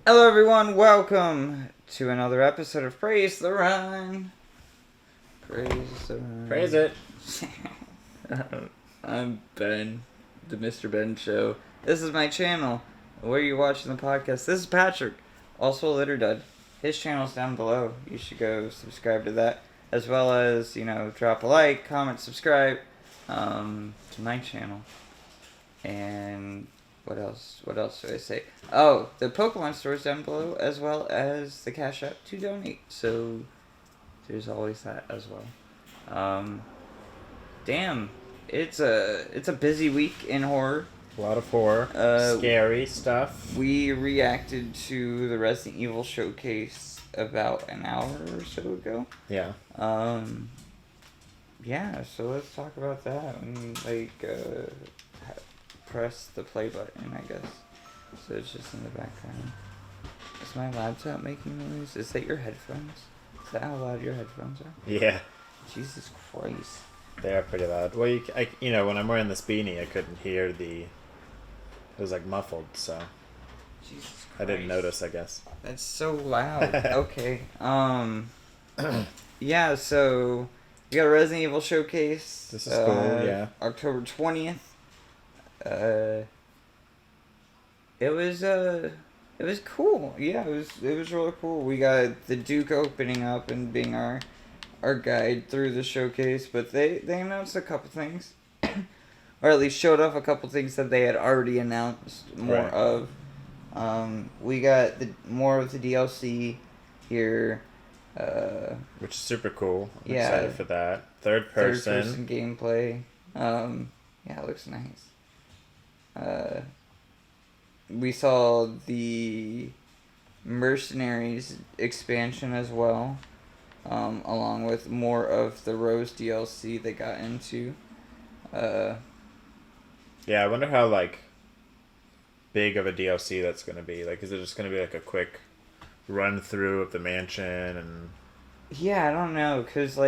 Hello everyone, welcome to another episode of Praise the Run. Praise the Run. Praise it. I'm Ben, the MrBenShow. This is my channel. Where are you watching the podcast? This is Patrick, also Litterdud. His channel's down below. You should go subscribe to that. As well as, drop a like, comment, subscribe to my channel. And what else? What else do I say? Oh, the Pokemon store is down below, as well as the Cash App to donate. So there's always that as well. Damn, it's a busy week in horror. A lot of horror, scary stuff. We reacted to the Resident Evil showcase about an hour or so ago. Yeah. Yeah. So let's talk about that and press the play button, I guess. So it's just in the background. Is my laptop making noise? Is that your headphones? Is that how loud your headphones are? Yeah. Jesus Christ. They are pretty loud. Well, when I'm wearing this beanie, I couldn't hear it was like muffled, so. Jesus Christ. I didn't notice, I guess. That's so loud. Okay. Yeah, so we got a Resident Evil showcase. This is cool, yeah. October 20th. It was cool. Yeah, it was really cool. We got the Duke opening up and being our guide through the showcase, but they announced a couple things, or at least showed off a couple things that they had already announced more right. of. We got more of the DLC here, which is super cool. I'm yeah, excited for that. Third person gameplay. Yeah, it looks nice. We saw the Mercenaries expansion as well, along with more of the Rose DLC they got into. Yeah, I wonder how big of a DLC that's going to be. Is it just going to be a quick run through of the mansion and? Yeah, I don't know, cause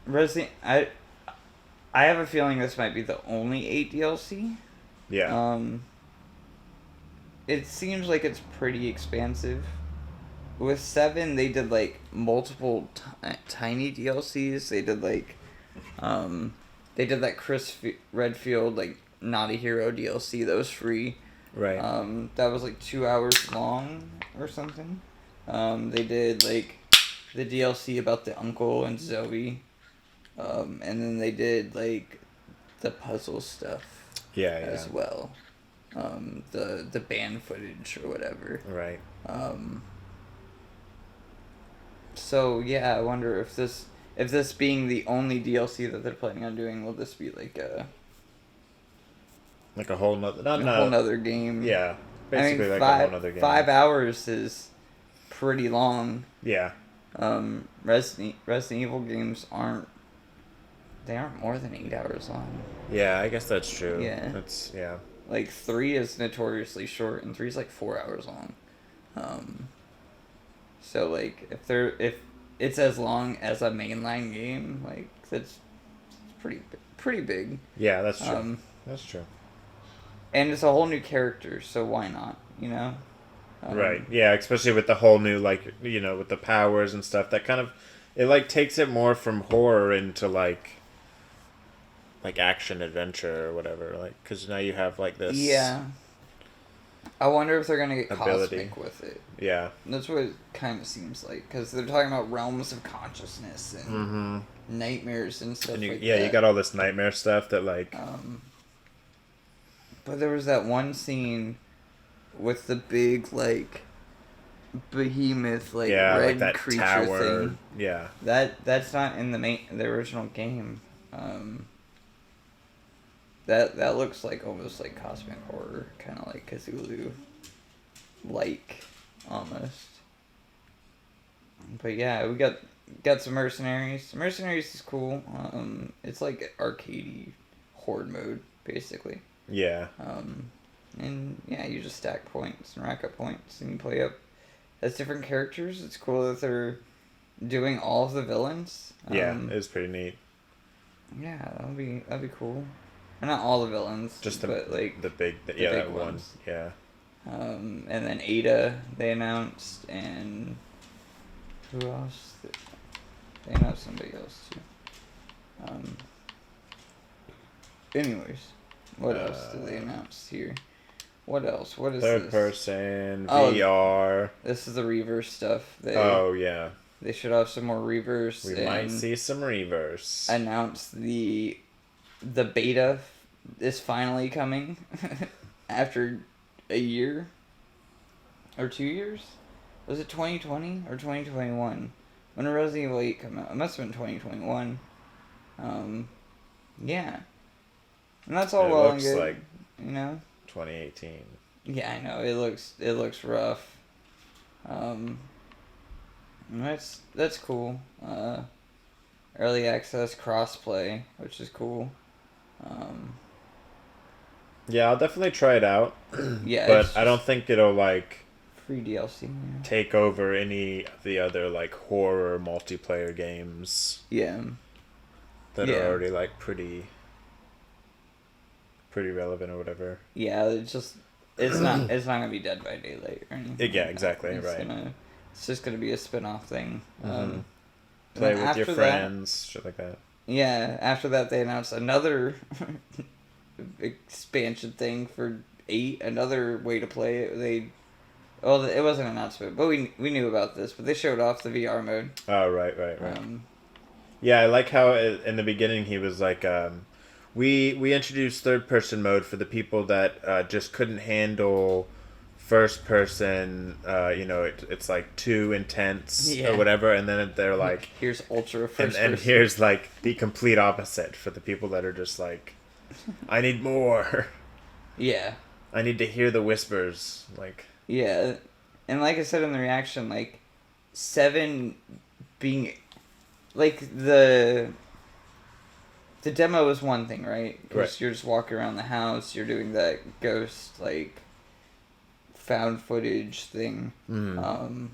Resident, I have a feeling this might be the only 8 DLC. Yeah. It seems like it's pretty expansive. With 7, they did multiple tiny DLCs. They did that Chris Redfield Not a Hero DLC that was free. Right. That was 2 hours long or something. They did the DLC about the uncle and Zoe. And then they did the puzzle stuff. Yeah. As well. The band footage or whatever. Right. So yeah, I wonder if this being the only DLC that they're planning on doing, will this be a whole nother whole nother game? Yeah, basically a whole nother game. 5 hours is pretty long. Yeah. Resident Evil games aren't more than 8 hours long. Yeah, I guess that's true. Yeah. That's 3 is notoriously short, and 3 is 4 hours long. So if it's as long as a mainline game, that's pretty big. Yeah, that's true. That's true. And it's a whole new character, so why not? Right. Yeah, especially with the whole new with the powers and stuff. That kind of it takes it more from horror into action adventure or whatever. Because now you have this. Yeah. I wonder if they're gonna get ability. cosmic with it. Yeah. That's what it kind of seems like, because they're talking about realms of consciousness and nightmares and stuff that. You got all this nightmare stuff that But there was that one scene with the big behemoth red that creature tower thing. Yeah. That's not in the original game. That looks almost like cosmic horror, kind of like Cthulhu, almost. But yeah, we got some Mercenaries. Mercenaries is cool. It's arcadey horde mode basically. Yeah. And yeah, you just stack points and rack up points, and you play up as different characters. It's cool that they're doing all of the villains. Yeah, it was pretty neat. Yeah, that'd be cool. Or not all the villains, just but the big big ones. Yeah. And then Ada they announced, and who else? They announced somebody else too. Anyways, what else did they announce here? What else? What is third this? person, Oh, VR. This is the reverse stuff. Yeah. They should have some more reverse. We might see some reverse. Announced the beta is finally coming after a year or 2 years. Was it 2020 or 2021? When did Resident Evil 8 come out? It must have been 2021. Yeah. And that's all well and good. Like 2018. Yeah, I know. It looks rough. That's cool. Early access crossplay, which is cool. Yeah, I'll definitely try it out. Yeah, but I don't think it'll free DLC. Yeah. Take over any of the other horror multiplayer games. Yeah. That are already pretty relevant or whatever. Yeah, it's not gonna be Dead by Daylight or anything. Yeah, exactly, right. It's just gonna be a spin-off thing. Mm-hmm. Play with your friends, shit like that. Yeah, after that they announced another expansion thing for 8, another way to play it. It wasn't an announcement, but we knew about this, but they showed off the VR mode. Oh, right. Yeah, I like how in the beginning he was like, we introduced third-person mode for the people that just couldn't handle first-person, it's too intense or whatever, and then they're like... Here's ultra first-person. And here's the complete opposite for the people that are just like, I need more. Yeah. I need to hear the whispers, Yeah, and like I said in the reaction, 7 being... the demo is one thing, right? Because you're just walking around the house, you're doing that ghost, found footage thing. Mm-hmm.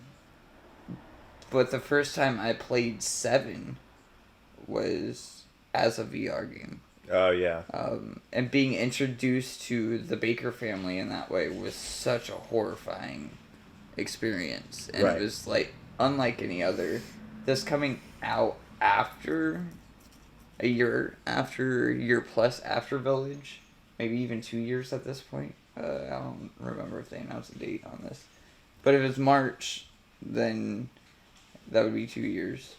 But the first time I played 7 was as a VR game. Oh, yeah. And being introduced to the Baker family in that way was such a horrifying experience. And it was, unlike any other. This coming out after a year plus after Village, maybe even 2 years at this point. I don't remember if they announced a date on this, but if it's March, then that would be 2 years.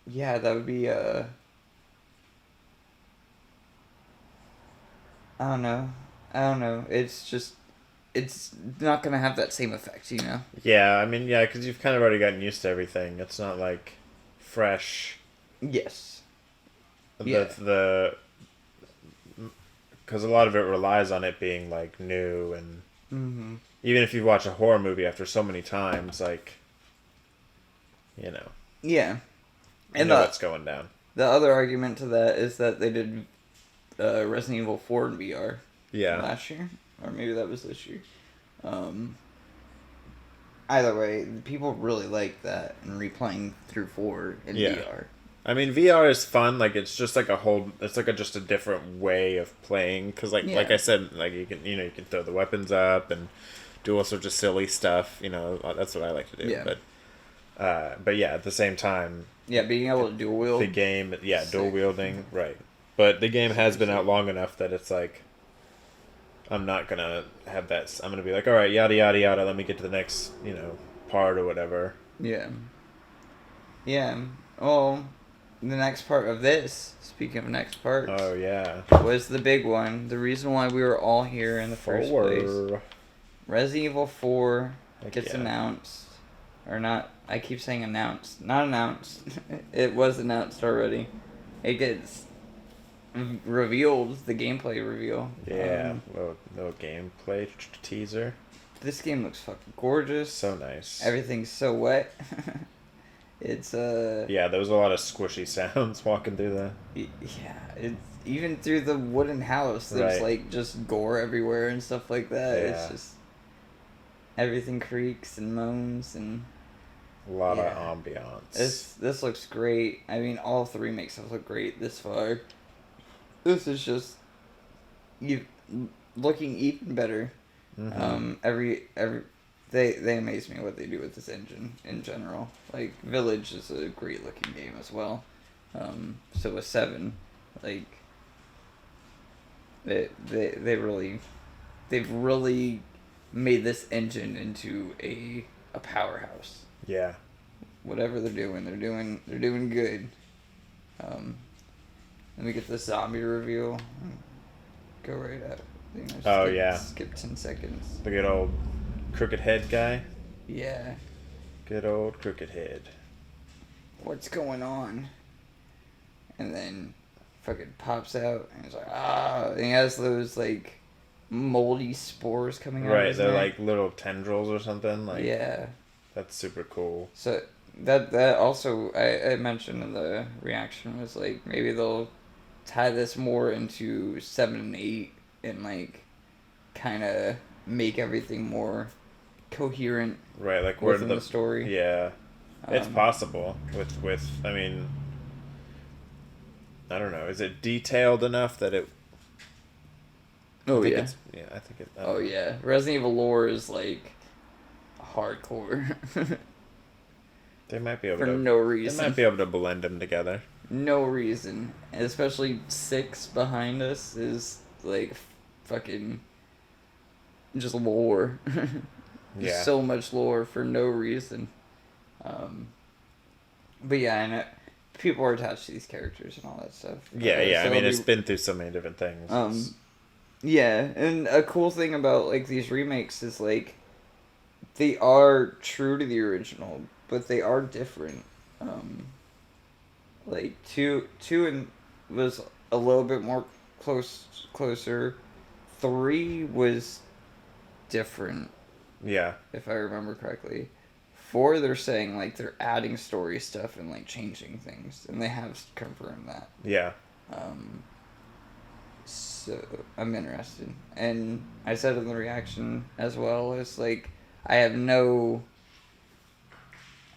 Yeah, that would be I don't know. It's not gonna have that same effect, Yeah, I mean, yeah, because you've kind of already gotten used to everything. It's not fresh. Yes. Because a lot of it relies on it being new, and even if you watch a horror movie after so many times, Yeah. And what's going down. The other argument to that is that they did Resident Evil 4 in VR. Yeah. Last year, or maybe that was this year. Either way, people really like that and replaying through 4 in VR. I mean, VR is fun. It's just just a different way of playing. Because like I said, you can throw the weapons up and do all sorts of silly stuff. That's what I like to do. Yeah. But yeah, at the same time. Yeah, being able to dual wield. The game, dual wielding, right. But the game has been out long enough that it's I'm not going to have that. I'm going to be all right, yada, yada, yada, let me get to the next, part or whatever. Yeah. Yeah. Well, the next part of this, speaking of next parts. Oh, yeah. Was the big one. The reason why we were all here in the first place. Resident Evil 4 gets announced. Or not. I keep saying announced. Not announced. It was announced already. It gets revealed, the gameplay reveal. Yeah, little gameplay teaser. This game looks fucking gorgeous. So nice. Everything's so wet. It's Yeah, there was a lot of squishy sounds walking through the... Yeah, it's even through the wooden house. There's just gore everywhere and stuff like that. Yeah. It's just everything creaks and moans and a lot of ambiance. This looks great. I mean, all of the remakes have looked great this far. This is just looking even better. Mm-hmm. They amaze me what they do with this engine in general. Like Village is a great looking game as well. So with 7, like they've really made this engine into a powerhouse. Yeah. Whatever they're doing good. Let me get the zombie reveal. Go right at it. Skip 10 seconds. The good old crooked head guy. Yeah. Good old crooked head. What's going on? And then fucking pops out and he's like, ah, and he has those like moldy spores coming out. Right, they're like little tendrils or something. Like, yeah. That's super cool. So that also I mentioned in the reaction was like maybe they'll tie this more into 7 and 8 and like kind of make everything more coherent. Right, like within the story. Yeah, it's possible with I mean, I don't know. Is it detailed enough that it? Oh yeah. I think it. Oh yeah, Resident Evil lore is like hardcore. They might be able for to. No reason. They might be able to blend them together. No reason, and especially 6 behind us is like fucking just lore. Yeah. So much lore for no reason. But yeah, and people are attached to these characters and all that stuff. Yeah. So I mean, it's been through so many different things. Yeah, and a cool thing about like these remakes is like they are true to the original, but they are different. Like two was a little bit more closer. 3 was different. Yeah. If I remember correctly. 4, they're saying like they're adding story stuff and like changing things, and they have confirmed that. Yeah. So I'm interested, and I said in the reaction as well, it's like I have no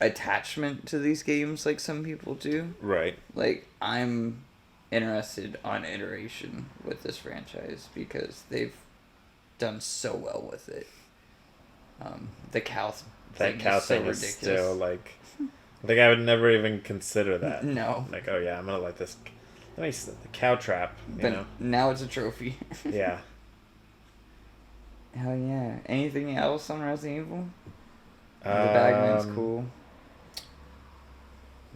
attachment to these games like some people do. Right. Like I'm interested on iteration with this franchise because they've done so well with it. The cow thing is so ridiculous. Is still like I would never even consider that. No. Like, oh yeah, I'm gonna let this. Let me the cow trap. You know. Now it's a trophy. Yeah. Hell yeah! Anything else on Resident Evil? The Bagman's cool.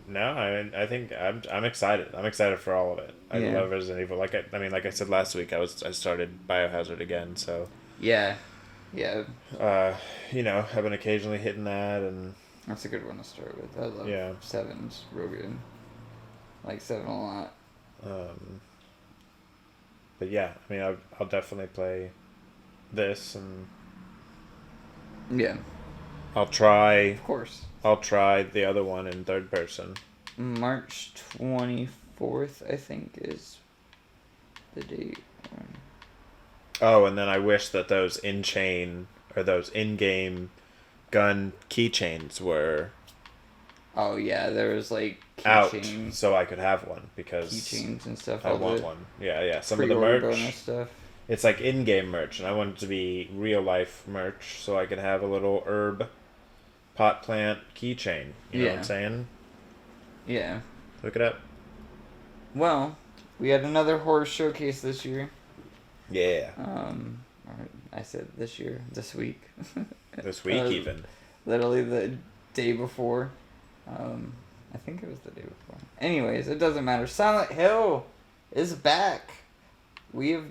No, I think I'm excited. I'm excited for all of it. I love Resident Evil. Like I said last week, I started Biohazard again. So yeah. I've been occasionally hitting that, and that's a good one to start with. I love 7's real good. Like 7 a lot. But yeah, I mean, I'll definitely play this, and yeah, I'll try. Of course. I'll try the other one in third person. March 24th, I think, is the date. Oh, and then I wish that those in-chain or those in-game gun keychains were. Oh yeah, there was like keychains, so I could have one because keychains and stuff. I want one. Yeah. Some of the merch. Bonus stuff. It's like in-game merch, and I want it to be real-life merch, so I could have a little herb, pot plant keychain. You know what I'm saying? Yeah. Look it up. Well, we had another horror showcase this year. Yeah. I said this week. This week even. Literally the day before. I think it was the day before. Anyways, it doesn't matter. Silent Hill is back. We're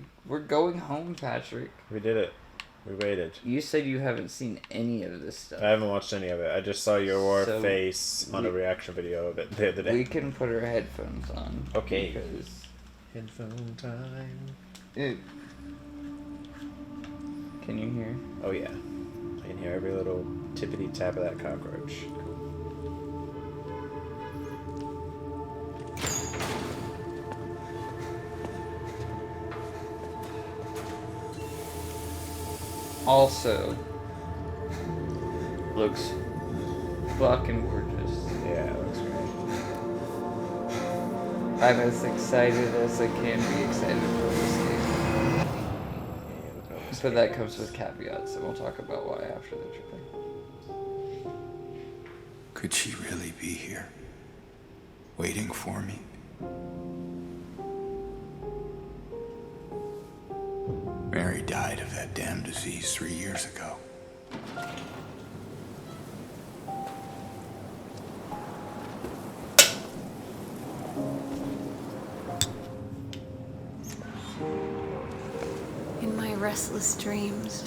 going home, Patrick. We did it. We waited. You said you haven't seen any of this stuff. I haven't watched any of it. I just saw your face on a reaction video of it the other day. We can put our headphones on. Okay. Because headphone time. Can you hear? Oh yeah. I can hear every little tippity tap of that cockroach. Also, looks fucking gorgeous. Yeah, it looks great. I'm as excited as I can be excited for this game. Yeah, it but that comes with caveats, and we'll talk about why after the trailer. Could she really be here, waiting for me? Mary died of that damn disease 3 years ago. In my restless dreams,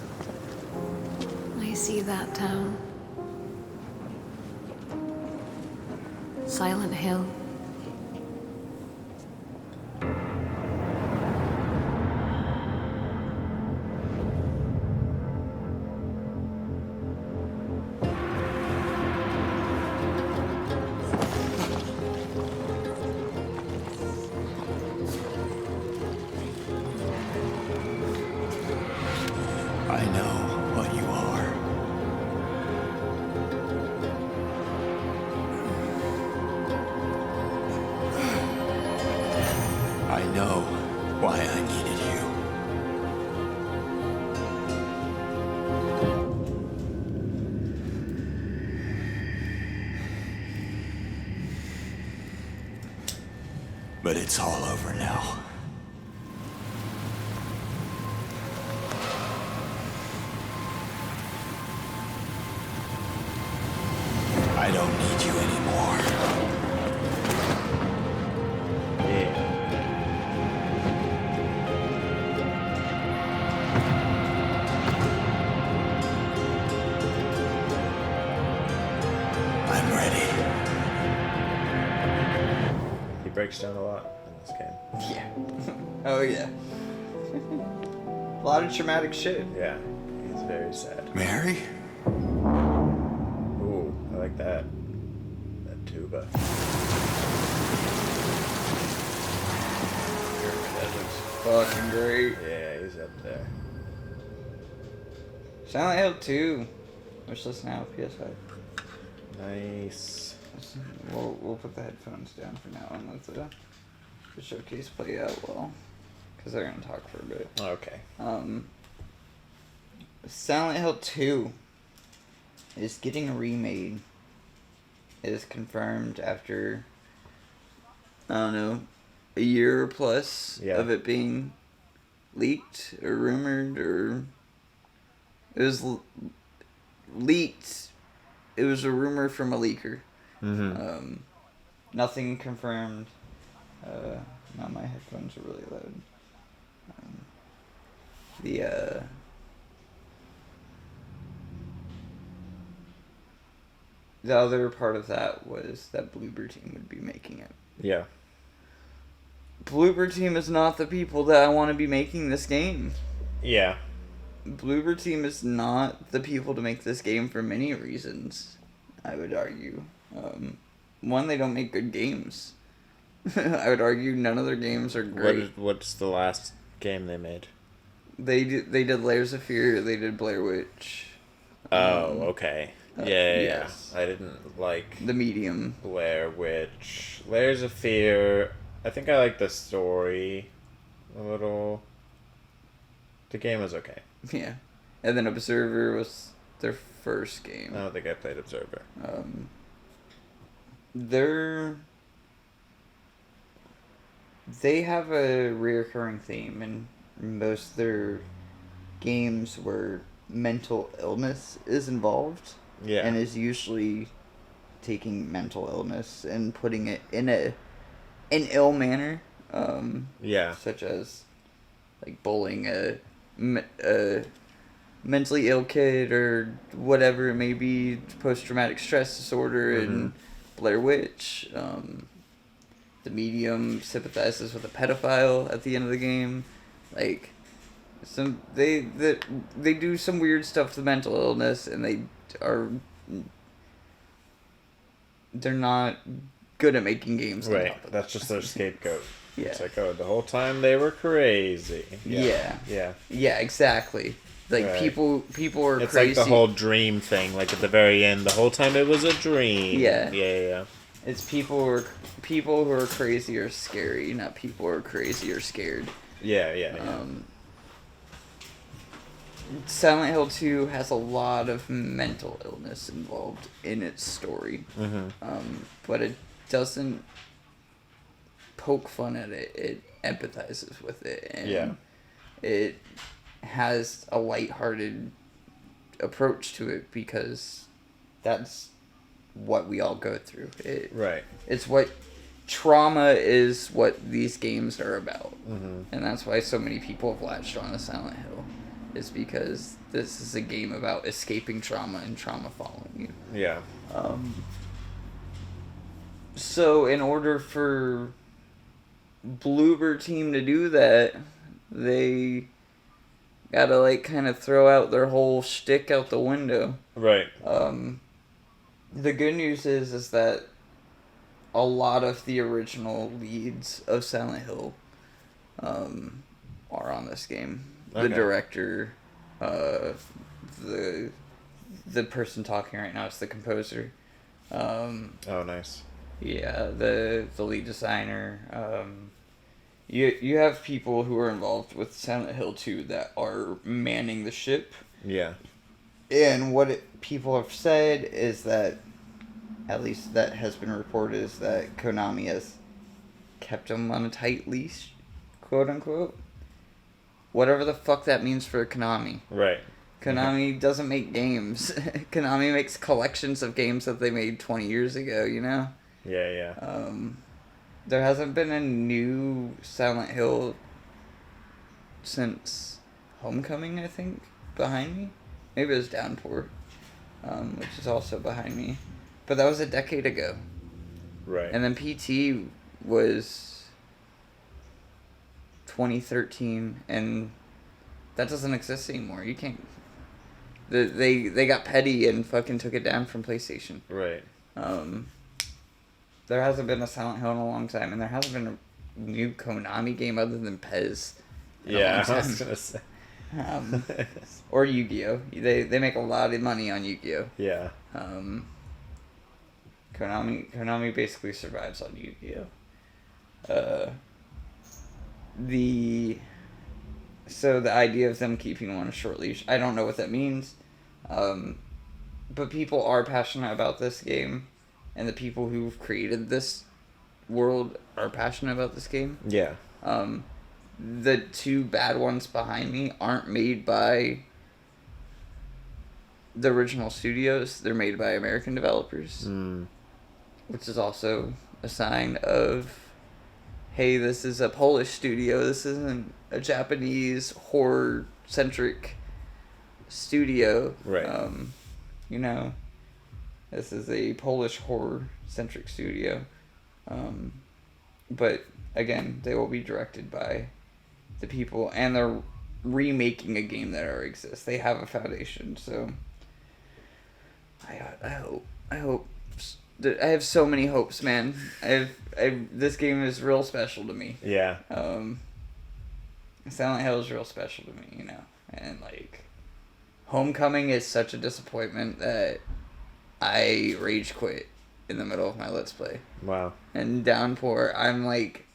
I see that town. Silent Hill. I know what you are. I know why I needed you. But it's all over now. I don't need you anymore. Yeah. I'm ready. He breaks down a lot in this game. Yeah. Oh yeah. A lot of traumatic shit. Yeah. He's very sad. Mary? Ooh, I like that. That tuba. That looks fucking great. Yeah, he's up there. Silent Hill 2. Which list now, PS5. Nice. We'll put the headphones down for now and let the showcase play out well. Because they're going to talk for a bit. Okay. Silent Hill 2 is getting remade. It is confirmed after, I don't know, a year plus of it being leaked or rumored, or it was leaked. It was a rumor from a leaker. Mm-hmm. Nothing confirmed. Now my headphones are really loud. The other part of that was that Bloober Team would be making it. Yeah. Bloober Team is not the people that I want to be making this game. Yeah. Bloober Team is not the people to make this game for many reasons, I would argue. One, they don't make good games. I would argue none of their games are great. What's the last game they made? They did Layers of Fear, they did Blair Witch. Oh, okay. Yeah. Yes. I didn't like The Medium. Blair Witch. Layers of Fear. I think I like the story a little. The game was okay. Yeah. And then Observer was their first game. I don't think I played Observer. They have a reoccurring theme in most of their games where mental illness is involved. Yeah. And is usually taking mental illness and putting it in an ill manner. Yeah. Such as like bullying a mentally ill kid or whatever it may be, post-traumatic stress disorder, and Blair Witch. The Medium sympathizes with a pedophile at the end of the game. Like, they do some weird stuff to mental illness, and they're not good at making games. Right, that's just their scapegoat. Yeah. It's like, oh, the whole time they were crazy. Yeah. Yeah. Yeah, exactly. Like, Right. people are It's crazy. like the whole dream thing. Like at the very end, the whole time it was a dream. Yeah. Yeah. It's people who are crazy or scary, not people who are crazy or scared. Yeah. Silent Hill 2 has a lot of mental illness involved in its story. But it doesn't poke fun at it. It empathizes with it. And it has a lighthearted approach to it because that's what we all go through. It's what trauma is, what these games are about. And that's why so many people have latched on to Silent Hill. Is because this is a game about escaping trauma and trauma following you. Yeah. So in order for Bloober Team to do that, they gotta like kind of throw out their whole shtick out the window. Right. The good news is that a lot of the original leads of Silent Hill are on this game. Okay. The director, the person talking right now is the composer. Oh, nice. Yeah, the lead designer. You have people who are involved with Silent Hill 2 that are manning the ship. Yeah. And what people have said is that, at least that has been reported, is that Konami has kept them on a tight leash, quote unquote. Whatever the fuck that means for Konami. Right. Konami doesn't make games. Konami makes collections of games that they made 20 years ago, you know? Yeah. There hasn't been a new Silent Hill since Homecoming, I think, behind me. Maybe it was Downpour, which is also behind me. But that was a decade ago. Right. And then PT was 2013, and that doesn't exist anymore. You can't... They got petty and fucking took it down from PlayStation. Right. There hasn't been a Silent Hill in a long time, and there hasn't been a new Konami game other than Pez. Yeah, I was gonna say. Or Yu-Gi-Oh! They make a lot of money on Yu-Gi-Oh! Yeah. Konami basically survives on Yu-Gi-Oh! So the idea of them keeping them on a short leash, I don't know what that means. But people are passionate about this game, and the people who've created this world are passionate about this game. Yeah. The two bad ones behind me aren't made by the original studios. They're made by American developers. Which is also a sign of, hey, this is a Polish studio. This isn't a Japanese horror-centric studio. Right. You know, this is a Polish horror-centric studio. But, again, they will be directed by the people, and they're remaking a game that already exists. They have a foundation, so I hope. I have so many hopes, man. This game is real special to me. Yeah. Silent Hill is real special to me, you know. And, like, Homecoming is such a disappointment that I rage quit in the middle of my Let's Play. Wow. And Downpour, I'm, like,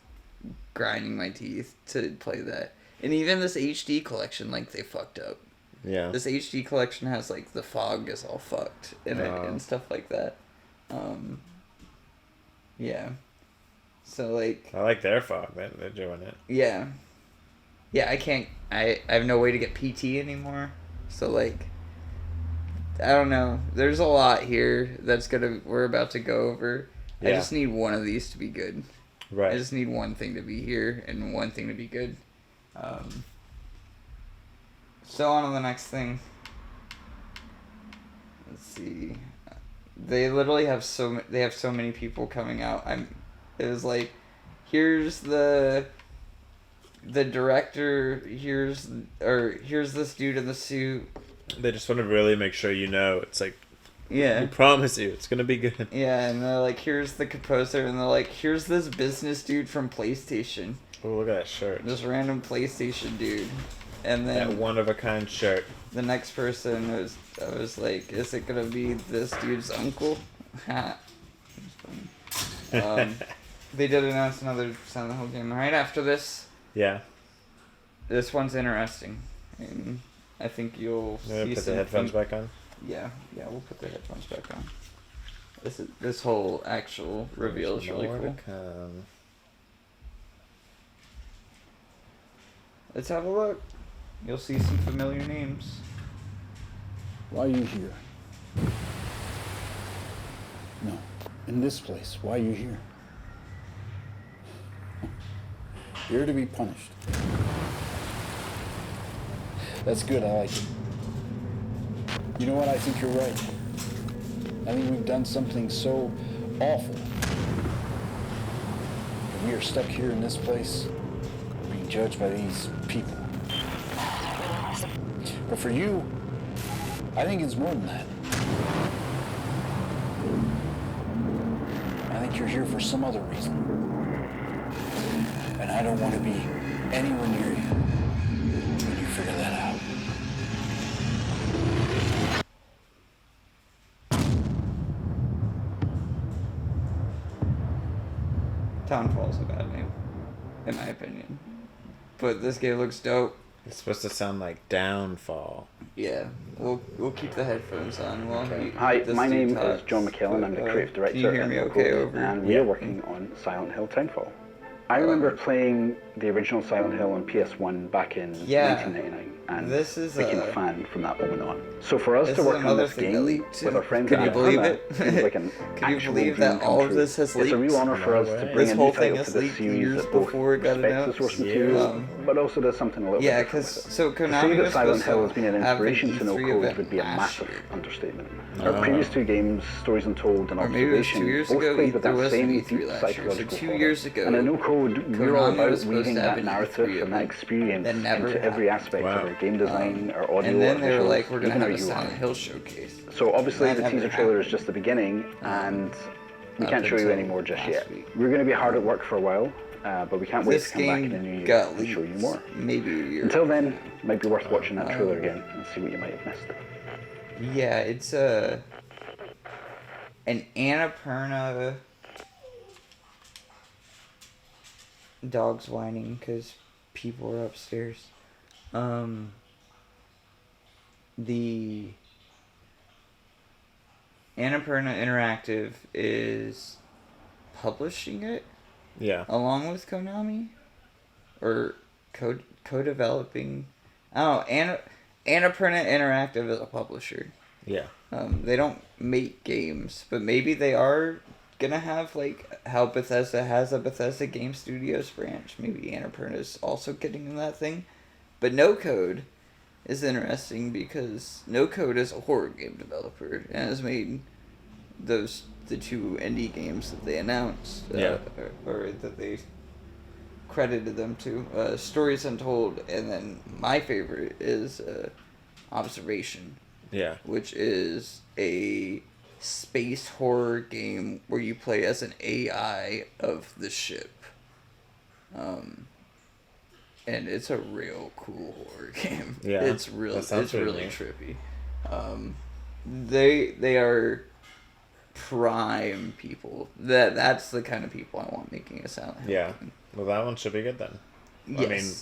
grinding my teeth to play that. And even this HD collection, like, they fucked up. Yeah. This HD collection has, like, the fog is all fucked in it and stuff like that. Yeah. So, like... I like their fog. They're doing it. Yeah. Yeah, I have no way to get PT anymore. So, like... I don't know. There's a lot here we're about to go over. Yeah. I just need one of these to be good. Right. I just need one thing to be here and one thing to be good. So on to the next thing. Let's see. They literally have so many people coming out. It was like, here's the director. Here's this dude in the suit. They just want to really make sure you know. It's like, yeah, we promise you it's gonna be good. Yeah, and they're like, here's the composer, and they're like, here's this business dude from PlayStation. Oh, look at that shirt. This random PlayStation dude. And then that one-of-a-kind shirt. The next person I was like, is it gonna be this dude's uncle? They did announce another Silent Hill game right after this. Yeah. This one's interesting. And I think you'll see Put the headphones back on. Yeah, we'll put the headphones back on. This whole actual reveal is really cool. Let's have a look. You'll see some familiar names. Why are you here? No, in this place. Why are you here? You're to be punished. That's good, I like it. You know what, I think you're right. I think we've done something so awful that we are stuck here in this place, being judged by these people. But for you, I think it's more than that. I think you're here for some other reason. And I don't want to be anywhere near you when you figure that out. Townfall's a bad name, in my opinion. But this game looks dope. It's supposed to sound like Downfall. Yeah, we'll keep the headphones on. Hi, my name is John McKellen. I'm the creative director. Can you hear me okay over? And we are working on Silent Hill Townfall. I remember playing the original Silent Hill on PS1 back in 1999 and became a fan from that moment on. So for us to work on this game with our friends Can you believe it? seems like an Can you believe that all of this has leaked? It's a real honor for us to bring a new title to this series that both respects the source material, but also does something a little bit different with it. So Konami to say that was Silent supposed Hill to has been an have an inspiration to no E3 code event would be a last massive year. understatement. Our previous two games, Stories Untold and Or maybe it was 2 Observation, years both ago. played with There that was an same E3 deep last year. So psychological 2 horror. years ago. And in no code, we're all Konami about was supposed weaving to have that an narrative E3 and that event experience that never into every aspect of our game design, our audio, And then our they were visuals, like, we're gonna even have our a UI. Silent Hill showcase. So obviously That the never teaser trailer is happened. just the beginning, and we Up can't show you until any more just last yet. week. We're going to be hard at work for a while, but we can't wait This to come back in the game new year got and show you more. maybe a year. Until then, it might be worth watching that trailer again and see what you might have missed. Yeah, it's an Annapurna. Dogs whining because people are upstairs. The Annapurna Interactive is publishing it Yeah. along with Konami, or co-developing. Oh, Annapurna Interactive is a publisher. Yeah. They don't make games, but maybe they are gonna have, like, how Bethesda has a Bethesda Game Studios branch. Maybe Annapurna's also getting in that thing. But No Code is interesting because No Code is a horror game developer and has made the two indie games that they announced, or that they credited them to. Stories Untold, and then my favorite is Observation. Yeah. Which is a space horror game where you play as an AI of the ship. And it's a real cool horror game. Yeah. It's really neat. trippy. They are prime people. That's the kind of people I want making a Silent Hill game. Well, that one should be good then. Yes. I mean,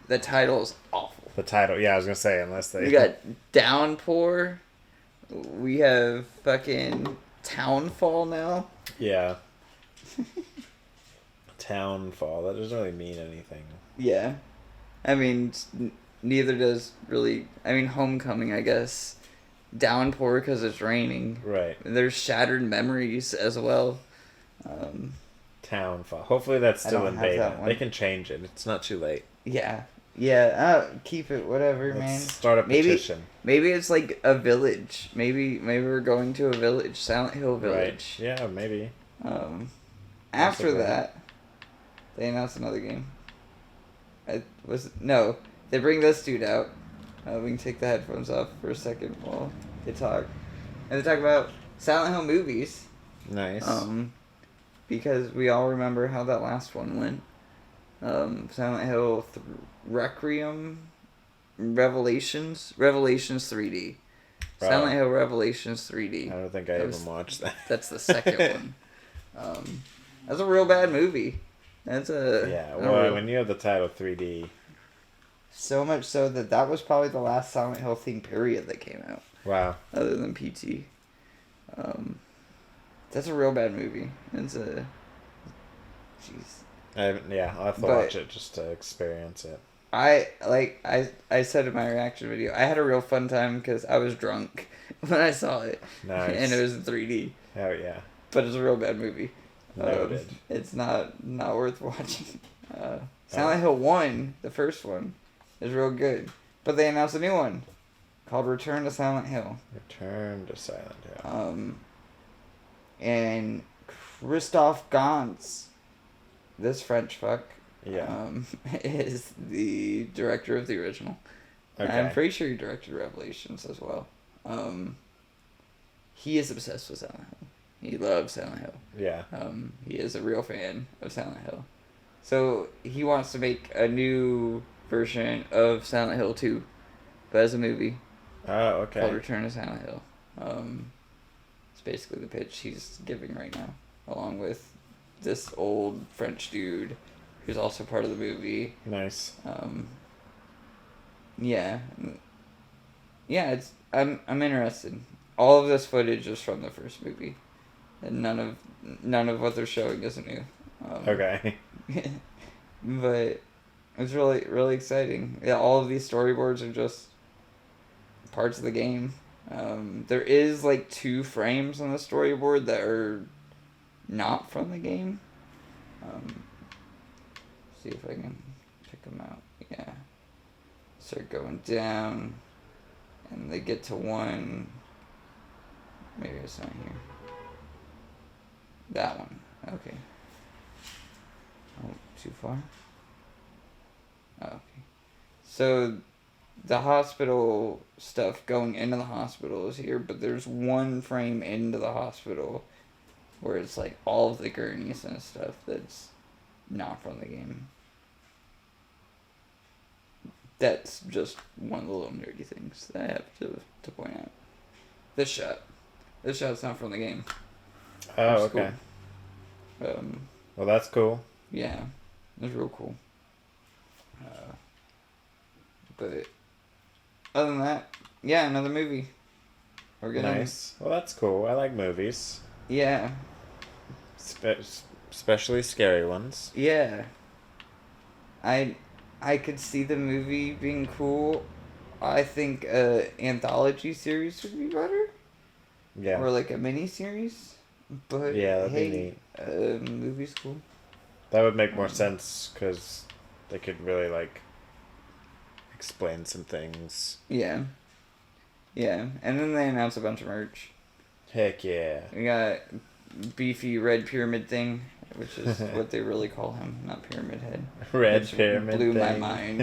the title is awful. the title. Yeah, I was gonna say unless they. We got Downpour. We have fucking Townfall now. Yeah. Townfall. That doesn't really mean anything. Yeah. I mean, neither does really. I mean, Homecoming, I guess. Downpour because it's raining. Right. There's Shattered Memories as well. Townfall. Hopefully that's still don't in have beta. that one. They can change it. It's not too late. Yeah. Yeah. Keep it. Whatever, Let's man. start a petition. Maybe it's like a village. Maybe we're going to a village. Silent Hill Village. Right. Yeah, maybe. After Possibly. that, they announced another game. They bring this dude out. We can take the headphones off for a second while they talk. And they talk about Silent Hill movies. Nice. Because we all remember how that last one went. Silent Hill Requiem, Revelations 3D. Silent Hill Revelations 3D. I don't think I even watched that. That's the second one. That's a real bad movie. That's a Yeah, well, when you have the title 3D, So much so that was probably the last Silent Hill theme period that came out. Wow. Other than PT. That's a real bad movie. It's a... Jeez. I'll have to watch it just to experience it. I said in my reaction video, I had a real fun time because I was drunk when I saw it. Nice. And it was in 3D. Oh, yeah. But it's a real bad movie. Noted. It's not worth watching. Silent Hill 1, the first one, is real good. But they announced a new one called Return to Silent Hill. Return to Silent Hill. And Christophe Gans, this French fuck, is the director of the original. Okay. I'm pretty sure he directed Revelations as well. He is obsessed with Silent Hill. He loves Silent Hill. Yeah. He is a real fan of Silent Hill. So he wants to make a new version of Silent Hill 2, but as a movie. Oh, okay. Called Return to Silent Hill. It's basically the pitch he's giving right now, along with this old French dude who's also part of the movie. Nice. Yeah. It's I'm interested. All of this footage is from the first movie, and none of what they're showing is new. Okay. But it's really, really exciting. Yeah, all of these storyboards are just parts of the game. There is like 2 frames on the storyboard that are not from the game. See if I can pick them out. Yeah. Start going down, and they get to 1. Maybe it's not here. That one. Okay. Oh, too far? Oh, okay. So, the hospital stuff going into the hospital is here, but there's 1 frame into the hospital where it's like all of the gurneys and stuff that's not from the game. That's just one of the little nerdy things that I have to point out. This shot's not from the game. Oh, okay. Cool. Well, that's cool. Yeah, it's real cool. But other than that, yeah, another movie. We're getting nice. Well, that's cool. I like movies. Yeah. Especially scary ones. Yeah. I could see the movie being cool. I think a anthology series would be better. Yeah. Or like a mini series. But yeah, that'd be neat. Movie's cool. That would make more sense because they could really like explain some things. Yeah. Yeah, and then they announced a bunch of merch. Heck yeah. We got beefy red pyramid thing, which is what they really call him, not Pyramid Head. Red which Pyramid blew thing. my mind.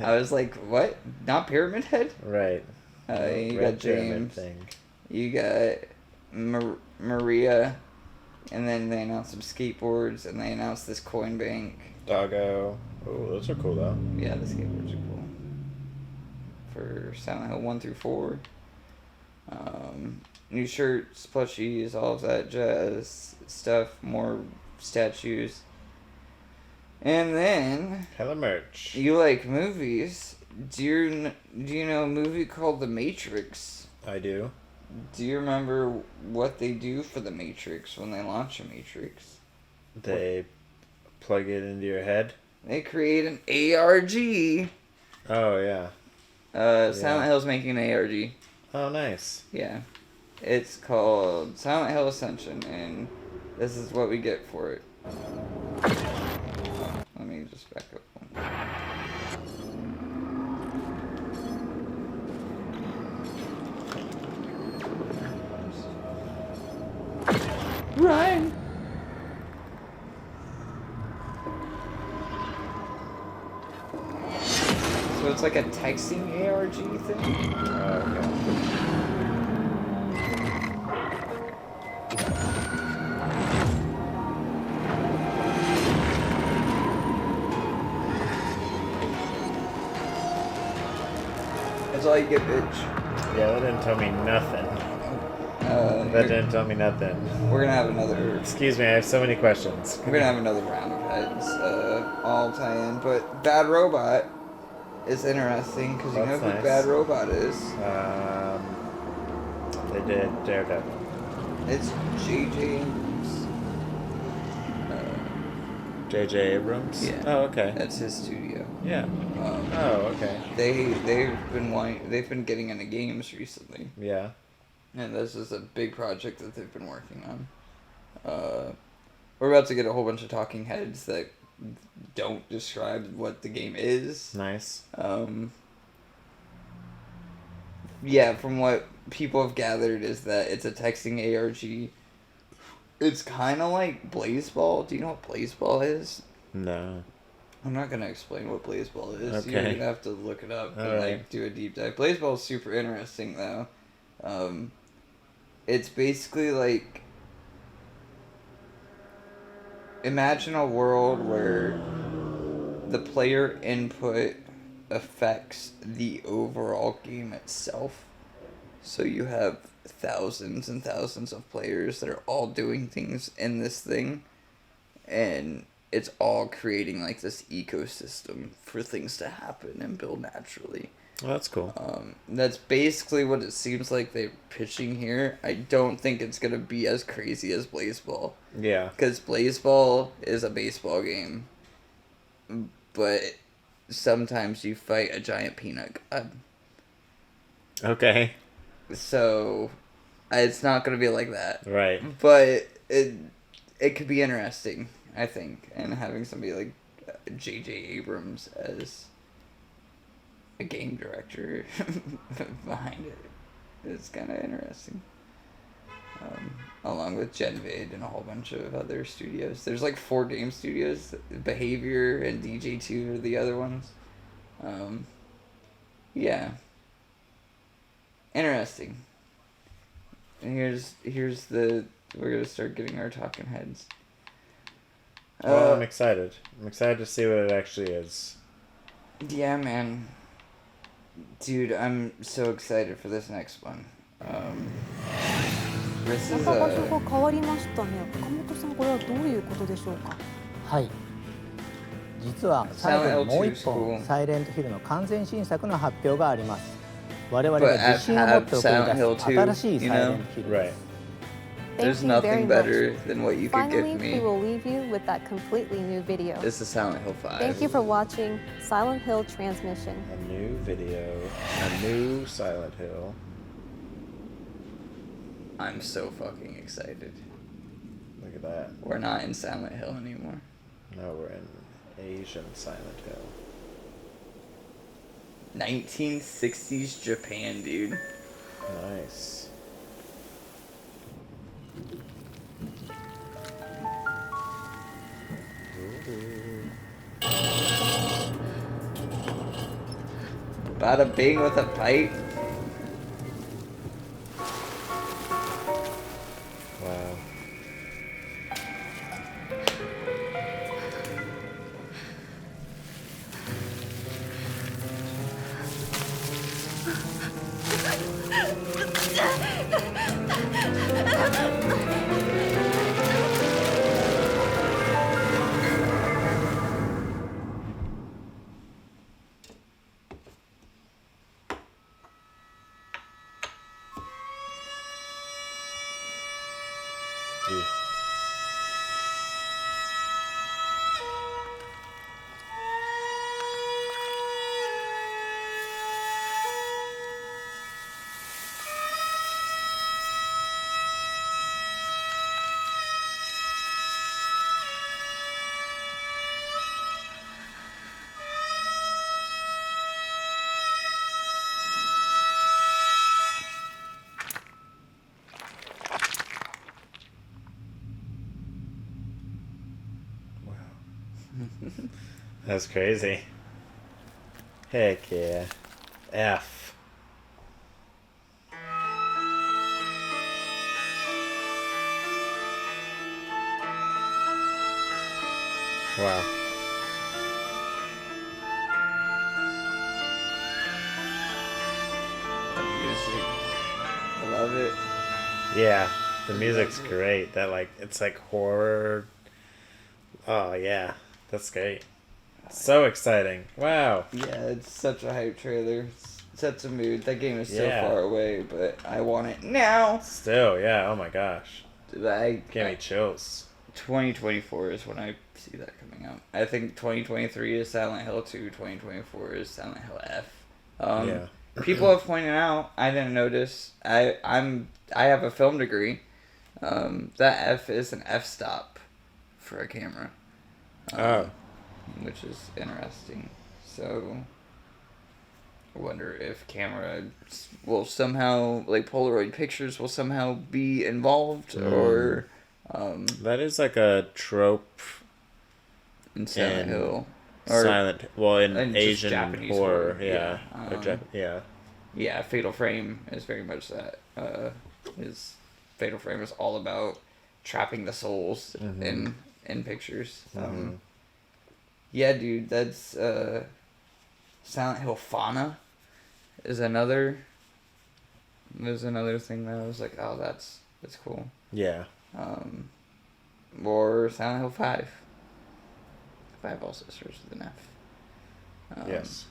I was like, what? Not Pyramid Head? Right. You Red got James. thing. You got Maria. And then they announced some skateboards, and they announced this coin bank. Doggo. Oh, those are cool though. Yeah, the skateboards are cool. For Silent Hill 1 through 4. New shirts, plushies, all of that jazz stuff, more statues. And then... hella merch. You like movies. Do you know a movie called The Matrix? I do. Do you remember what they do for The Matrix when they launch a Matrix? They plug it into your head? They create an ARG. Oh, yeah. Silent Hill's making an ARG. Oh, nice. Yeah. It's called Silent Hill Ascension, and this is what we get for it. Let me just back up one. Ryan! So it's like a texting ARG thing? Oh, okay. That's all you get, bitch. Yeah, that didn't tell me nothing. That didn't tell me nothing. We're gonna have another... Excuse me, I have so many questions. We're gonna have another round of heads, all tie in, but Bad Robot is interesting because you know who nice. Bad Robot is. They did Daredevil. It's J.J. J.J. Abrams? Yeah. Oh, okay. That's his studio. Yeah. Okay. They've been getting into games recently. Yeah. And this is a big project that they've been working on. We're about to get a whole bunch of talking heads that don't describe what the game is. Nice. Yeah, from what people have gathered is that it's a texting ARG. It's kind of like Blazeball. Do you know what Blazeball is? No. I'm not going to explain what Blazeball is. Okay. You're going to have to look it up and like do a deep dive. Blazeball is super interesting though. It's basically like, imagine a world where the player input affects the overall game itself. So you have thousands and thousands of players that are all doing things in this thing, and it's all creating like this ecosystem for things to happen and build naturally. Oh, that's cool. That's basically what it seems like they're pitching here. I don't think it's going to be as crazy as Blazeball. Yeah. Because Blazeball is a baseball game, but sometimes you fight a giant peanut god. Okay. So it's not going to be like that. Right. But it could be interesting, I think. And having somebody like J.J. Abrams as a game director behind it is kind of interesting. Along with Genvid and a whole bunch of other studios. There's like 4 game studios. Behavior and DJ2 are the other ones. Yeah. Interesting. And here's the... We're going to start getting our talking heads. Well, I'm excited. I'm excited to see what it actually is. Yeah, man. Dude, I'm so excited for this next one. This is 場所が変わりましたね。岡本さん、これはどういうことでしょうか。はい。実は最後にもう一本サイレントヒルの完全新作の発表があります。我々が自信を持って送り出す新しいサイレントヒルです。There's nothing better than what you could Finally, give me. we will leave you with that completely new video. This is Silent Hill 5. Thank you for watching Silent Hill Transmission. A new video. A new Silent Hill. I'm so fucking excited. Look at that. We're not in Silent Hill anymore. No, we're in Asian Silent Hill. 1960s Japan, dude. Nice. Bada bing with a pipe. Wow. That's crazy. Heck yeah. F. Wow. The music. I love it. Yeah, the music's great. That it's like horror. Oh yeah, that's great. So exciting. Wow. Yeah, it's such a hype trailer. Sets a mood. That game is so far away, but I want it now. Still, yeah. Oh my gosh. Gave me chills. 2024 is when I see that coming out. I think 2023 is Silent Hill 2. 2024 is Silent Hill F. People have pointed out. I didn't notice. I have a film degree. That F is an f-stop for a camera. Which is interesting. So, I wonder if camera will somehow, like Polaroid pictures will somehow be involved, or... that is like a trope in Silent Hill. Or in Asian Japanese horror. Yeah, Fatal Frame is very much that. Fatal Frame is all about trapping the souls in pictures. Yeah, dude, that's Silent Hill Fauna is another. There's another thing that I was like, oh, that's cool. Yeah. Or Silent Hill 5. 5 also starts with an F. Yes.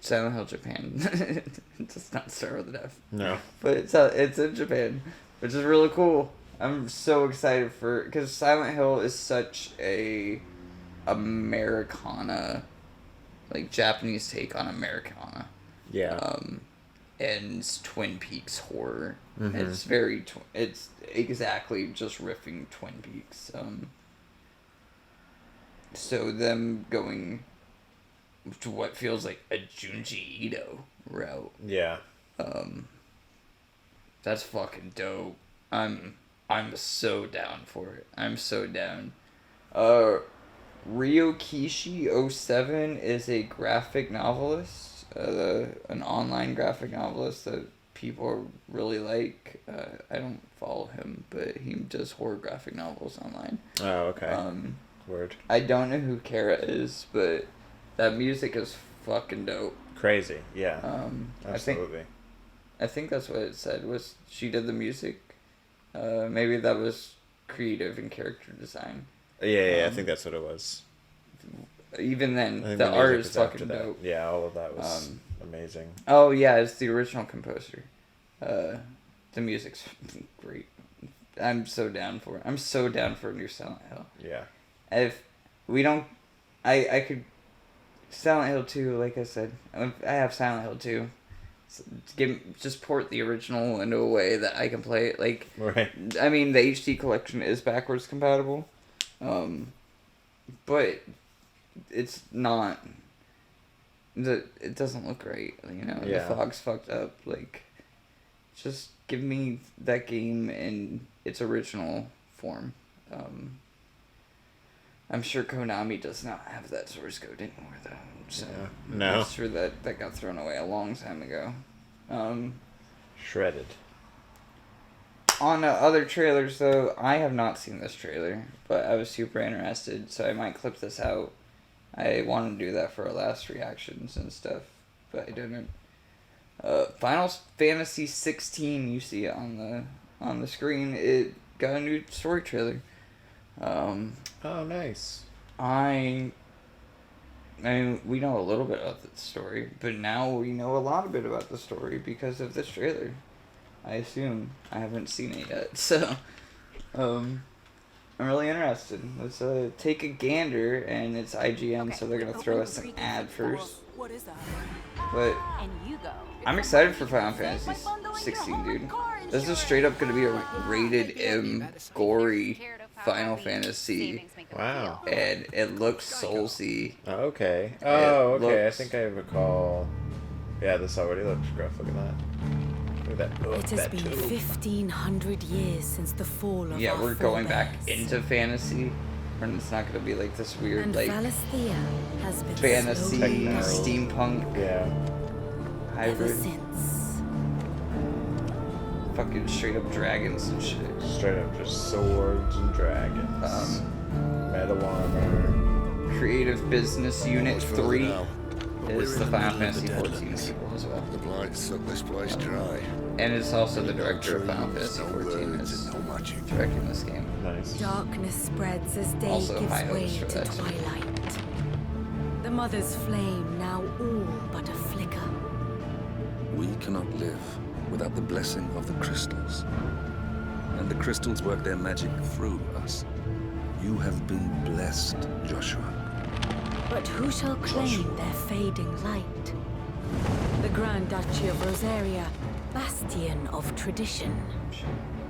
Silent Hill Japan. It does not start with an F. No. But it's in Japan, which is really cool. I'm so excited because Silent Hill is such a Americana, like Japanese take on Americana. Yeah. And Twin Peaks horror. It's very, it's exactly just riffing Twin Peaks. So them going to what feels like a Junji Ito route. Yeah. That's fucking dope. I'm so down for it. I'm so down. Ryokishi07 is a graphic novelist, an online graphic novelist that people really like. I don't follow him, but he does horror graphic novels online. Oh, okay. Word. I don't know who Kara is, but that music is fucking dope. Crazy, yeah. Absolutely. I think that's what it said, was she did the music. Maybe that was creative and character design. Yeah, I think that's what it was. Even then, the art is fucking dope. Yeah, all of that was amazing. Oh, yeah, it's the original composer. The music's great. I'm so down for it. I'm so down for a new Silent Hill. Yeah. If we don't... I could... Silent Hill 2, like I said. I have Silent Hill 2. Just port the original into a way that I can play it. Like, right. I mean, the HD collection is backwards compatible. But it's not... It doesn't look right, you know? Yeah. The fog's fucked up. Like, just give me that game in its original form. I'm sure Konami does not have that source code anymore, though. So no. I'm sure that got thrown away a long time ago. Shredded. On other trailers, though, I have not seen this trailer, but I was super interested, so I might clip this out. I want to do that for our last reactions and stuff, but I didn't. Final Fantasy 16, you see it on the screen. It got a new story trailer. Oh, nice. I mean, we know a little bit about the story, but now we know a lot bit about the story because of this trailer. I assume. I haven't seen it yet, so I'm really interested. Let's take a gander, and it's IGN, so they're gonna throw us an ad first. What is that? But I'm excited for Final Fantasy 16, dude. This is straight up gonna be a rated M gory Final Fantasy. Wow. And it looks soulsy. Okay. Oh, okay. I think I recall. Yeah, this already looks gruff. Look at that. Look at that. Oh, it has been 1,500 years since the fall of we're going back into fantasy. And it's not going to be like this weird, and like, Valisthea has been fantasy, steampunk, hybrid. Fucking straight up dragons and shit. Straight up just swords and dragons. Metal armor. Creative Business Unit 3 is the Final Fantasy 14 sequel as well. The blight sucked this place dry. And it's also the director of Final Fantasy 14 is directing this game. Nice. Darkness spreads as day also gives high way hopes for to that twilight. The mother's flame now all but a flicker. We cannot live without the blessing of the crystals. And the crystals work their magic through us. You have been blessed, Joshua. But who shall claim their fading light? The Grand Duchy of Rosaria, bastion of tradition.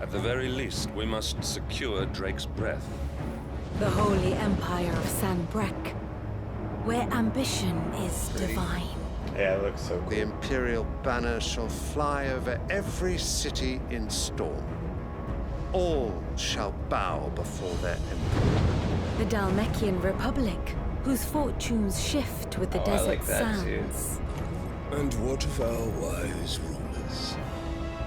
At the very least, we must secure Drake's breath. The Holy Empire of San Brec, where ambition is divine. Yeah, it looks so cool. The Imperial banner shall fly over every city in storm. All shall bow before their emperor. The Dalmekian Republic, whose fortunes shift with the desert sands. And what of our wise rulers?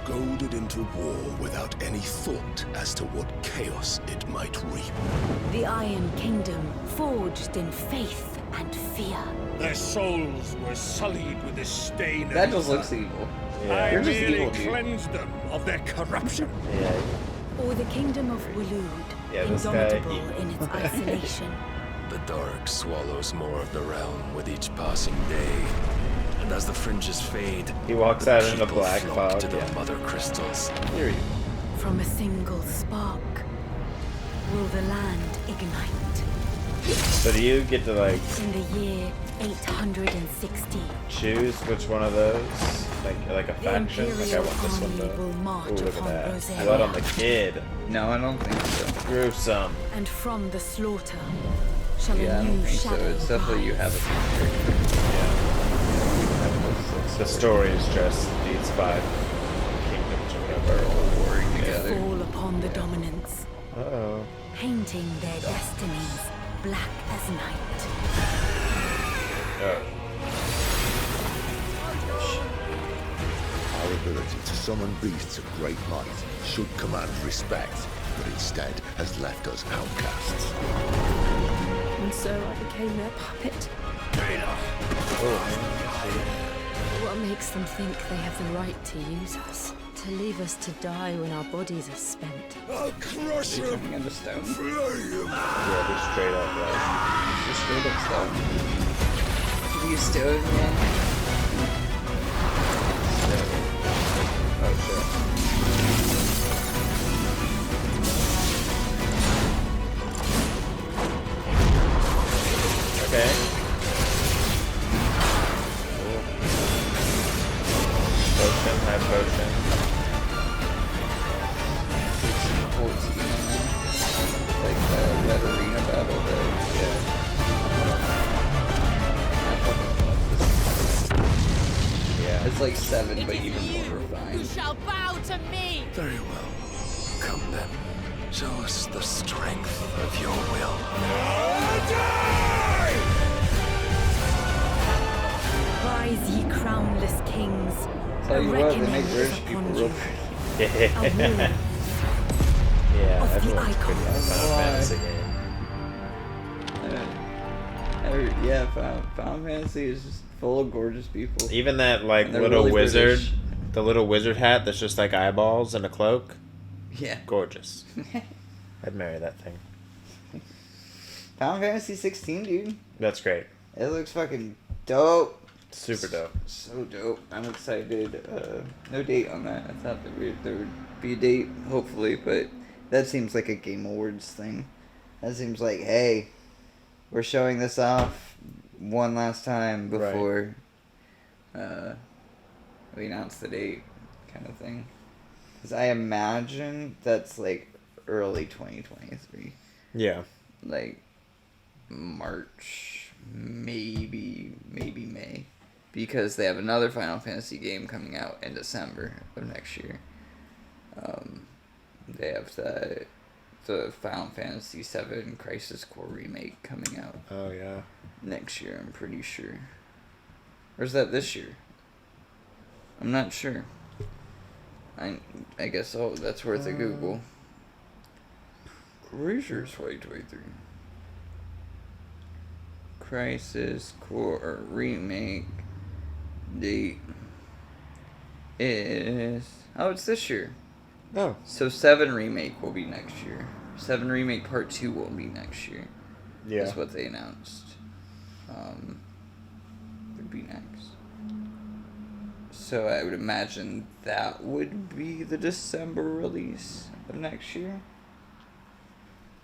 Goaded into war without any thought as to what chaos it might reap. The Iron Kingdom, forged in faith and fear. Their souls were sullied with the stain that just looks evil. Yeah. I merely evil, cleansed them of their corruption. Yeah. Or the Kingdom of Waloed, indomitable in its isolation. The dark swallows more of the realm with each passing day. And as the fringes fade, he walks out in a black fog to the mother crystals. Here you go. From a single spark, will the land ignite? So do you get to like in the year 860 choose which one of those? Like a faction? Like I want this one to. Ooh, look at that. Rosaria. Blood on the kid. No, I don't think so. Gruesome. And from the slaughter shall yeah, a I don't new think so. shadow It's definitely you have a future. Yeah. The story is just these 5 kingdoms or whatever all warring together. Fall upon the dominants. Uh-oh. Painting their destinies black as night. Oh. Our ability to summon beasts of great might should command respect, but instead has left us outcasts. And so I became their puppet. What makes them think they have the right to use us? To leave us to die when our bodies are spent? I'll crush them into stone. Yeah, just straight up, right? Just straight up stone. You stone, man? Oh shit. Okay. Potion, high potion. 14, like that arena battle there. Yeah. It's like 7, but even more refined. You shall bow to me! Very well. Come then. Show us the strength of your will. Rise, ye crownless kings. Tell you what, they make British people real pretty. Yeah, of the everyone's pretty on icons. Final Fantasy game. Final Fantasy is just full of gorgeous people. Even that like And they're little really wizard, British. the little wizard hat that's just like eyeballs and a cloak. Yeah. Gorgeous. I'd marry that thing. Final Fantasy 16, dude. That's great. It looks fucking dope. Super dope. So dope. I'm excited. No date on that. I thought there would be a date, hopefully, but that seems like a Game Awards thing. That seems like, hey, we're showing this off one last time before we announce the date, kind of thing. Because I imagine that's like early 2023. Yeah. Like March, maybe May. Because they have another Final Fantasy game coming out in December of next year. They have the Final Fantasy VII Crisis Core Remake coming out. Oh, yeah. Next year, I'm pretty sure. Or is that this year? I'm not sure. I guess that's worth a Google. Pretty sure it's 2023. Crisis Core Remake date is... Oh, it's this year. Oh. So 7 Remake will be next year. 7 Remake Part 2 will be next year. Yeah. That's what they announced. be next. So I would imagine that would be the December release of next year.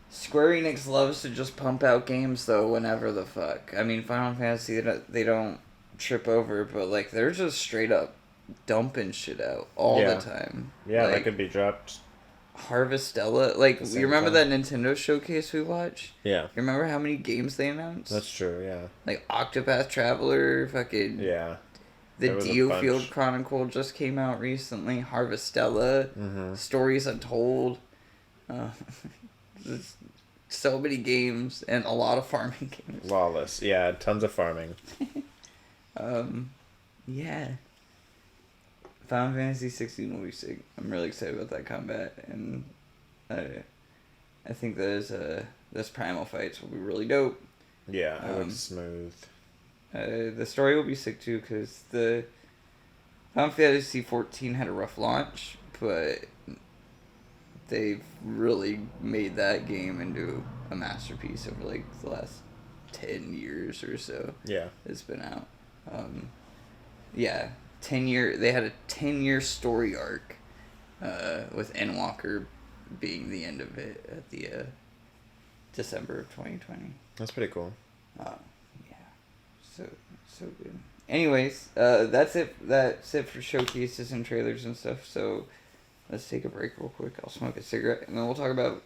Square Enix loves to just pump out games, though, whenever the fuck. I mean, Final Fantasy, they don't trip over, but, like, they're just straight up dumping shit out all the time. Yeah, like, that could be dropped. Harvestella. Like, you remember that Nintendo showcase we watched? Yeah. You remember how many games they announced? That's true, yeah. Like, Octopath Traveler, fucking... Yeah. The Dio Field Chronicle just came out recently. Harvestella. Stories Untold. So many games and a lot of farming games. Lawless. Yeah, tons of farming. Yeah. Final Fantasy 16 will be sick. I'm really excited about that combat, and I think those primal fights will be really dope. Yeah, it looks smooth. The story will be sick too, because the Final Fantasy 14 had a rough launch, but they've really made that game into a masterpiece over like the last 10 years or so. Yeah, it's been out. Yeah, 10-year. They had a 10-year story arc, with Endwalker being the end of it at the December of 2020. That's pretty cool. So good. Anyways, that's it. That's it for showcases and trailers and stuff. So let's take a break real quick. I'll smoke a cigarette, and then we'll talk about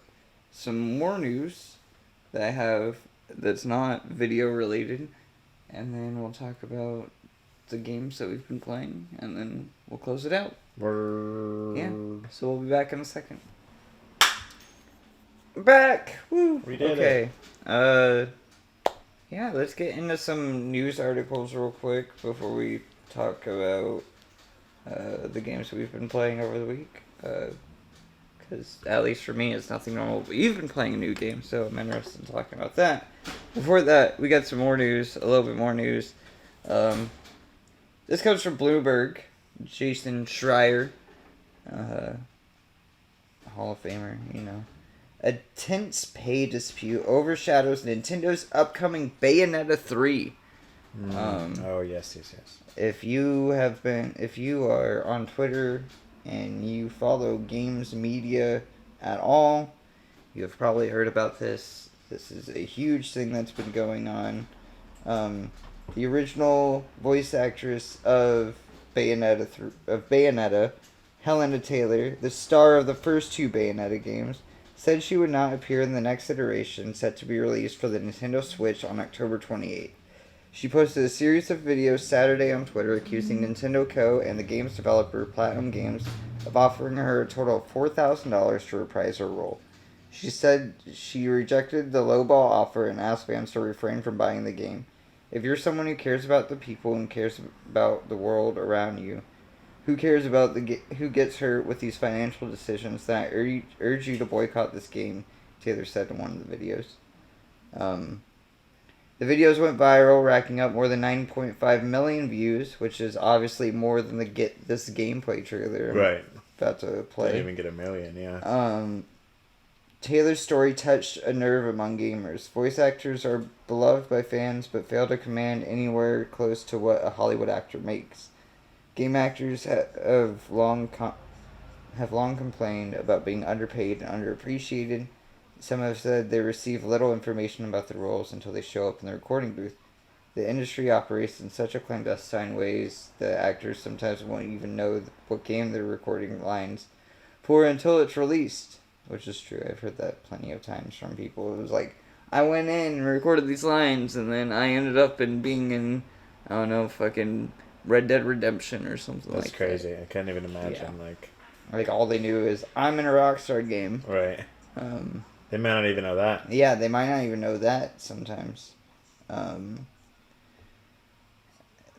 some more news that I have that's not video related, and then we'll talk about the games that we've been playing, and then we'll close it out. Word. Yeah. So we'll be back in a second. Back. Woo. We did it. Yeah, let's get into some news articles real quick before we talk about the games that we've been playing over the week. Because, at least for me, it's nothing normal. But you've been playing a new game, so I'm interested in talking about that. Before that, we got some more news, a little bit more news. This comes from Bloomberg. Jason Schreier, Hall of Famer, you know. A tense pay dispute overshadows Nintendo's upcoming Bayonetta 3. Oh, yes. If you are on Twitter and you follow games media at all, you have probably heard about this. This is a huge thing that's been going on. The original voice actress of Bayonetta, Helena Taylor, the star of the first two Bayonetta games, said she would not appear in the next iteration set to be released for the Nintendo Switch on October 28th. She posted a series of videos Saturday on Twitter accusing Nintendo Co. and the game's developer, Platinum Games, of offering her a total of $4,000 to reprise her role. She said she rejected the lowball offer and asked fans to refrain from buying the game. If you're someone who cares about the people and cares about the world around you, who cares about who gets hurt with these financial decisions, then I urge you to boycott this game, Taylor said in one of the videos. The videos went viral, racking up more than 9.5 million views, which is obviously more than this gameplay trailer I'm about to play. Didn't even get 1 million, yeah. Taylor's story touched a nerve among gamers. Voice actors are beloved by fans, but fail to command anywhere close to what a Hollywood actor makes. Game actors have long complained about being underpaid and underappreciated. Some have said they receive little information about the roles until they show up in the recording booth. The industry operates in such a clandestine ways that actors sometimes won't even know what game they're recording lines for until it's released. Which is true. I've heard that plenty of times from people. It was like, I went in and recorded these lines, and then I ended up being in, I don't know, fucking Red Dead Redemption or something like that. That's crazy. I can't even imagine. Yeah. Like all they knew is, I'm in a Rockstar game. Right. They might not even know that. Yeah, they might not even know that sometimes.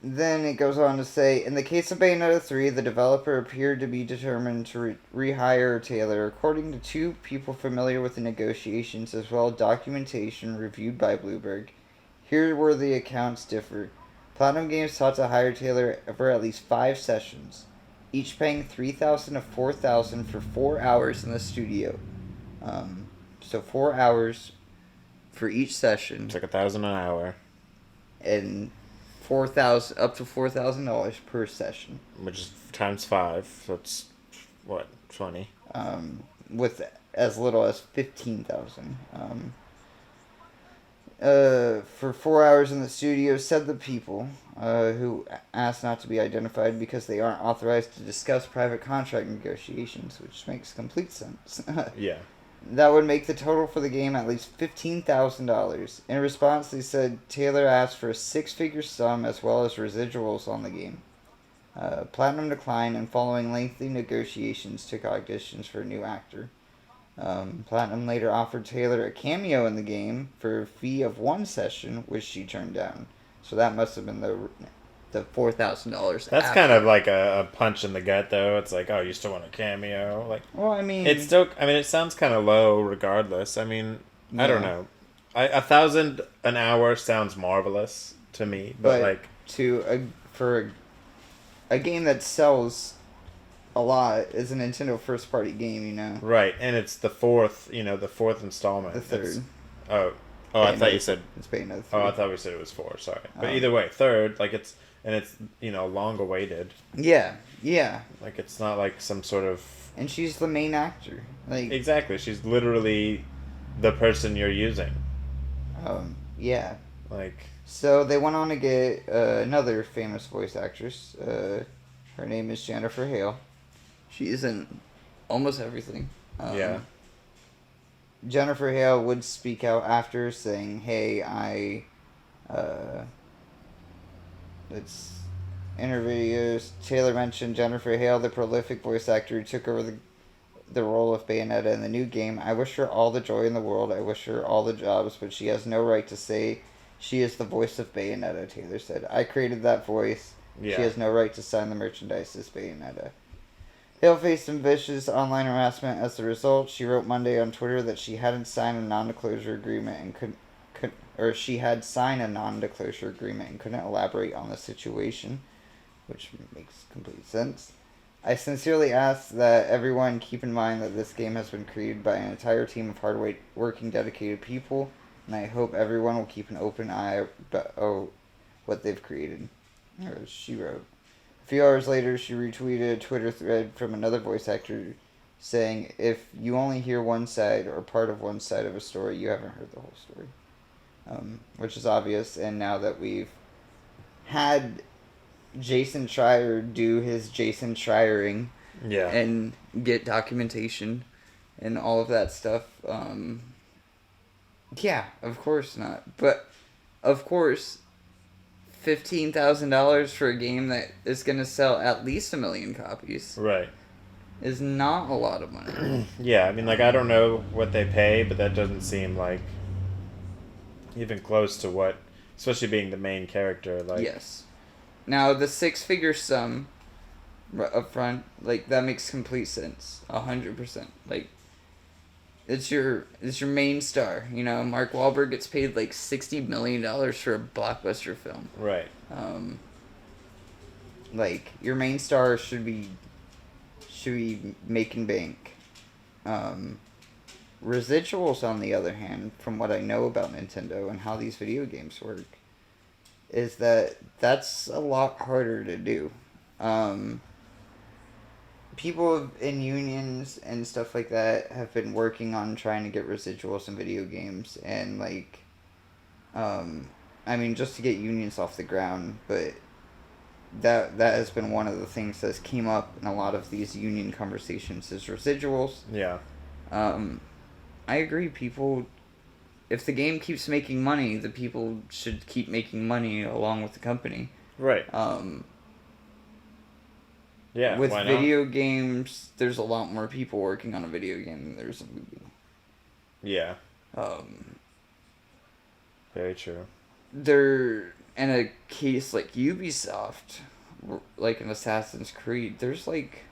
Then it goes on to say, in the case of Bayonetta 3, the developer appeared to be determined to rehire Taylor. According to two people familiar with the negotiations, as well as documentation reviewed by Bloomberg, here where the accounts differ. Platinum Games sought to hire Taylor for at least 5 sessions, each paying $3,000 to $4,000 for 4 hours in the studio. So 4 hours for each session. It's like $1,000 an hour. And $4,000 up to $4,000 per session, which is times 5, so it's what, 20. with as little as 15,000. For 4 hours in the studio, said the people who asked not to be identified because they aren't authorized to discuss private contract negotiations, which makes complete sense. Yeah. That would make the total for the game at least $15,000. In response, they said Taylor asked for a 6-figure sum as well as residuals on the game. Platinum declined, and following lengthy negotiations, took auditions for a new actor. Platinum later offered Taylor a cameo in the game for a fee of 1 session, which she turned down. So that must have been the $4,000. That's kind of like a punch in the gut, though. It's like, oh, you still want a cameo? Like, well, I mean, it's still. I mean, it sounds kind of low, regardless. I mean, I don't know. $1,000 an hour sounds marvelous to me, but like for a game that sells a lot is a Nintendo first party game, you know. Right, and it's the fourth installment. The third. I thought you said it's Bayonetta 3. Oh, I thought we said it was 4. Sorry, but either way, third. Like it's long awaited. Yeah. Like it's not like some sort of. And she's the main actor. Like exactly, she's literally the person you're using. Yeah. Like. So they went on to get another famous voice actress. Her name is Jennifer Hale. She is in almost everything. Yeah. Jennifer Hale would speak out after, saying, "Hey, it's in her videos." Taylor mentioned Jennifer Hale, the prolific voice actor who took over the role of Bayonetta in the new game. "I wish her all the joy in the world. I wish her all the jobs, but she has no right to say she is the voice of Bayonetta," Taylor said. "I created that voice. Yeah. She has no right to sign the merchandise as Bayonetta." Hale faced some vicious online harassment as the result. She wrote Monday on Twitter that she hadn't signed a non-disclosure agreement and she had signed a non-disclosure agreement and couldn't elaborate on the situation, which makes complete sense. "I sincerely ask that everyone keep in mind that this game has been created by an entire team of hard-working, dedicated people, and I hope everyone will keep an open eye about what they've created," she wrote. A few hours later, she retweeted a Twitter thread from another voice actor saying, "If you only hear one side or part of one side of a story, you haven't heard the whole story." Which is obvious, and now that we've had Jason Schreier do his Jason Schreiering and get documentation and all of that stuff, yeah, of course not. But, of course, $15,000 for a game that is going to sell at least 1 million copies. Right. Is not a lot of money. Yeah, I mean, like, I don't know what they pay, but that doesn't seem like even close to what, especially being the main character. Like. Yes. Now, the 6-figure sum up front, like, that makes complete sense. 100%. Like, it's your main star. You know, Mark Wahlberg gets paid like $60 million for a blockbuster film. Right. Like, your main star should be making bank. Residuals, on the other hand, from what I know about Nintendo and how these video games work, is that's a lot harder to do. People in unions and stuff like that have been working on trying to get residuals in video games, and like, I mean, just to get unions off the ground, but that has been one of the things that's came up in a lot of these union conversations is residuals. Yeah. I agree, people, if the game keeps making money, the people should keep making money along with the company. Right. Yeah, with why not? video games, there's a lot more people working on a video game than there's a movie. Yeah. Very true. There, in a case like Ubisoft, like in Assassin's Creed, there's like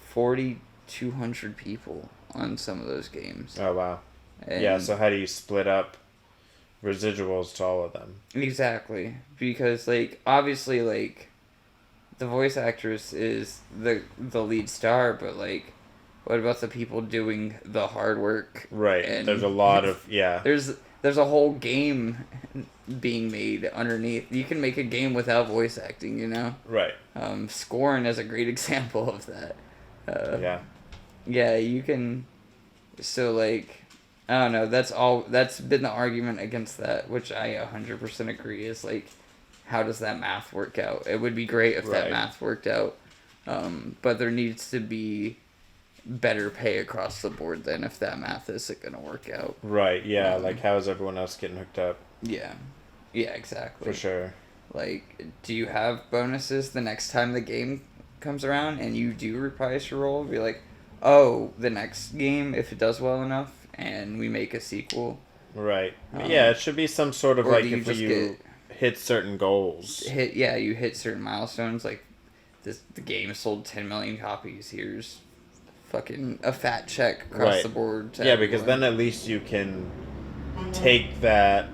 4,200 people on some of those games. Oh, wow. And yeah, so how do you split up residuals to all of them? Exactly. Because, like, obviously, like, the voice actress is the lead star, but, like, what about the people doing the hard work? Right. And there's a lot of, yeah. There's there's a whole game being made underneath. You can make a game without voice acting, you know? Right. Scorn is a great example of that. Yeah. Yeah, you can... So, like... I don't know, that's been the argument against that, which I 100% agree, is, like, how does that math work out? It would be great if that math worked out, but there needs to be better pay across the board than if that math isn't going to work out. Right, yeah, like, how is everyone else getting hooked up? Yeah. Yeah, exactly. For sure. Like, do you have bonuses the next time the game comes around and you do reprise your role? Be like, oh, the next game, if it does well enough, and we make a sequel. Right. Yeah, it should be some sort of, like, if you hit certain goals. You hit certain milestones, like, the game sold 10 million copies, here's fucking a fat check across the board. Yeah, because then at least you can take that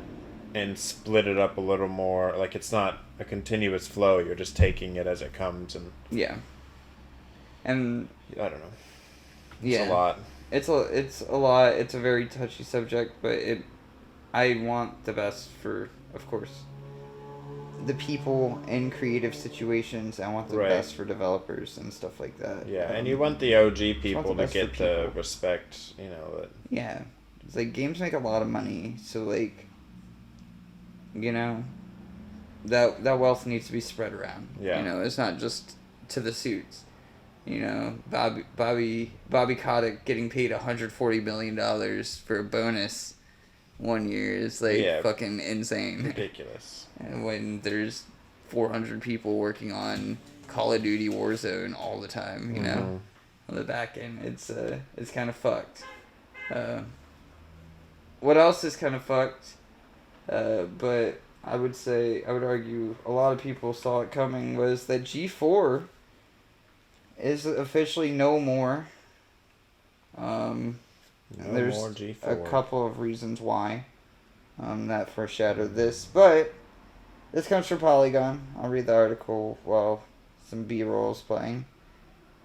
and split it up a little more. Like, it's not a continuous flow, you're just taking it as it comes. And yeah. And... I don't know. It's a lot. It's a lot. It's a very touchy subject, but I want the best for, of course, the people in creative situations. I want the best for developers and stuff like that. Yeah, and you want the OG people to get the respect, you know. Yeah. It's like, games make a lot of money, so, like, you know, that wealth needs to be spread around. Yeah. You know, it's not just to the suits. You know, Bobby Kotick getting paid $140 million for a bonus 1 year is, like, fucking insane. Ridiculous. And when there's 400 people working on Call of Duty Warzone all the time, you know, on the back end, it's kind of fucked. What else is kind of fucked? But I would argue a lot of people saw it coming, was that G4 is officially no more. There's more G4. A couple of reasons why that foreshadowed this, but this comes from Polygon. I'll read the article while some B-roll is playing.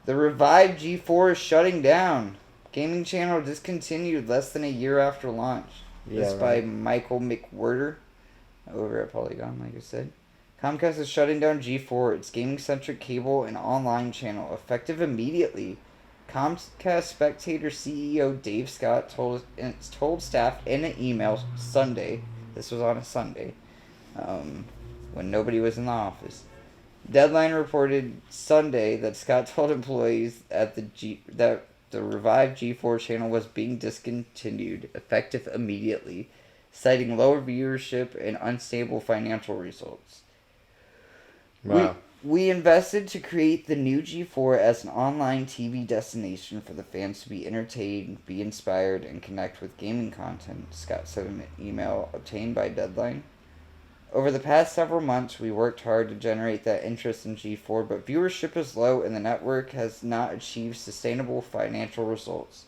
The revived G4 is shutting down. Gaming channel discontinued less than a year after launch. This by Michael McWhirter over at Polygon, like I said. Comcast is shutting down G4, its gaming-centric cable and online channel, effective immediately. Comcast Spectator CEO Dave Scott told staff in an email Sunday. This was on a Sunday, when nobody was in the office. Deadline reported Sunday that Scott told employees that the revived G4 channel was being discontinued, effective immediately, citing lower viewership and unstable financial results. Wow. We invested to create the new G4 as an online TV destination for the fans to be entertained, be inspired, and connect with gaming content, Scott said in an email obtained by Deadline. Over the past several months, we worked hard to generate that interest in G4, but viewership is low and the network has not achieved sustainable financial results.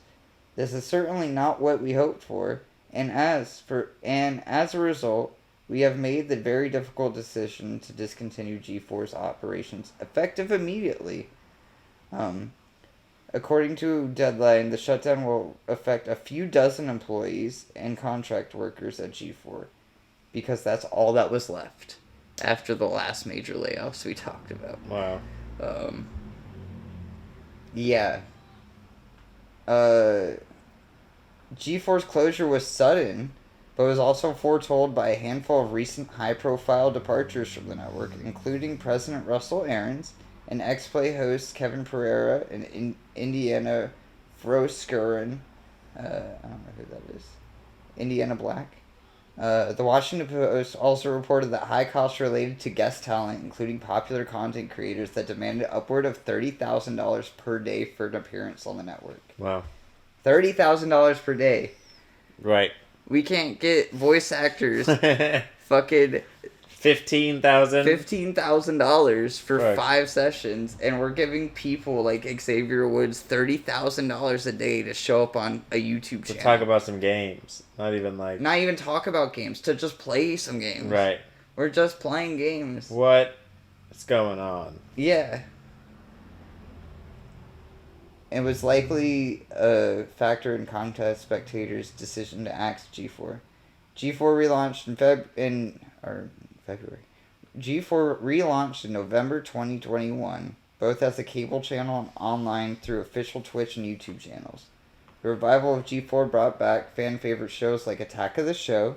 This is certainly not what we hoped for, and as a result, we have made the very difficult decision to discontinue G4's operations, effective immediately. According to Deadline, the shutdown will affect a few dozen employees and contract workers at G4, because that's all that was left after the last major layoffs we talked about. Wow. Yeah. G4's closure was sudden, but was also foretold by a handful of recent high-profile departures from the network, including President Russell Aarons and X-Play host Kevin Pereira and Indiana Froskuren. I don't know who that is. Indiana Black. The Washington Post also reported that high costs related to guest talent, including popular content creators, that demanded upward of $30,000 per day for an appearance on the network. Wow. $30,000 per day. Right. We can't get voice actors fucking $15,000 for 5 sessions, and we're giving people like Xavier Woods $30,000 a day to show up on a YouTube channel. To talk about some games. Not even talk about games, to just play some games. Right. We're just playing games. What is going on? Yeah. It was likely a factor in Comcast Spectator's decision to axe G4. G4 relaunched in February. G4 relaunched in November 2021, both as a cable channel and online through official Twitch and YouTube channels. The revival of G4 brought back fan favorite shows like Attack of the Show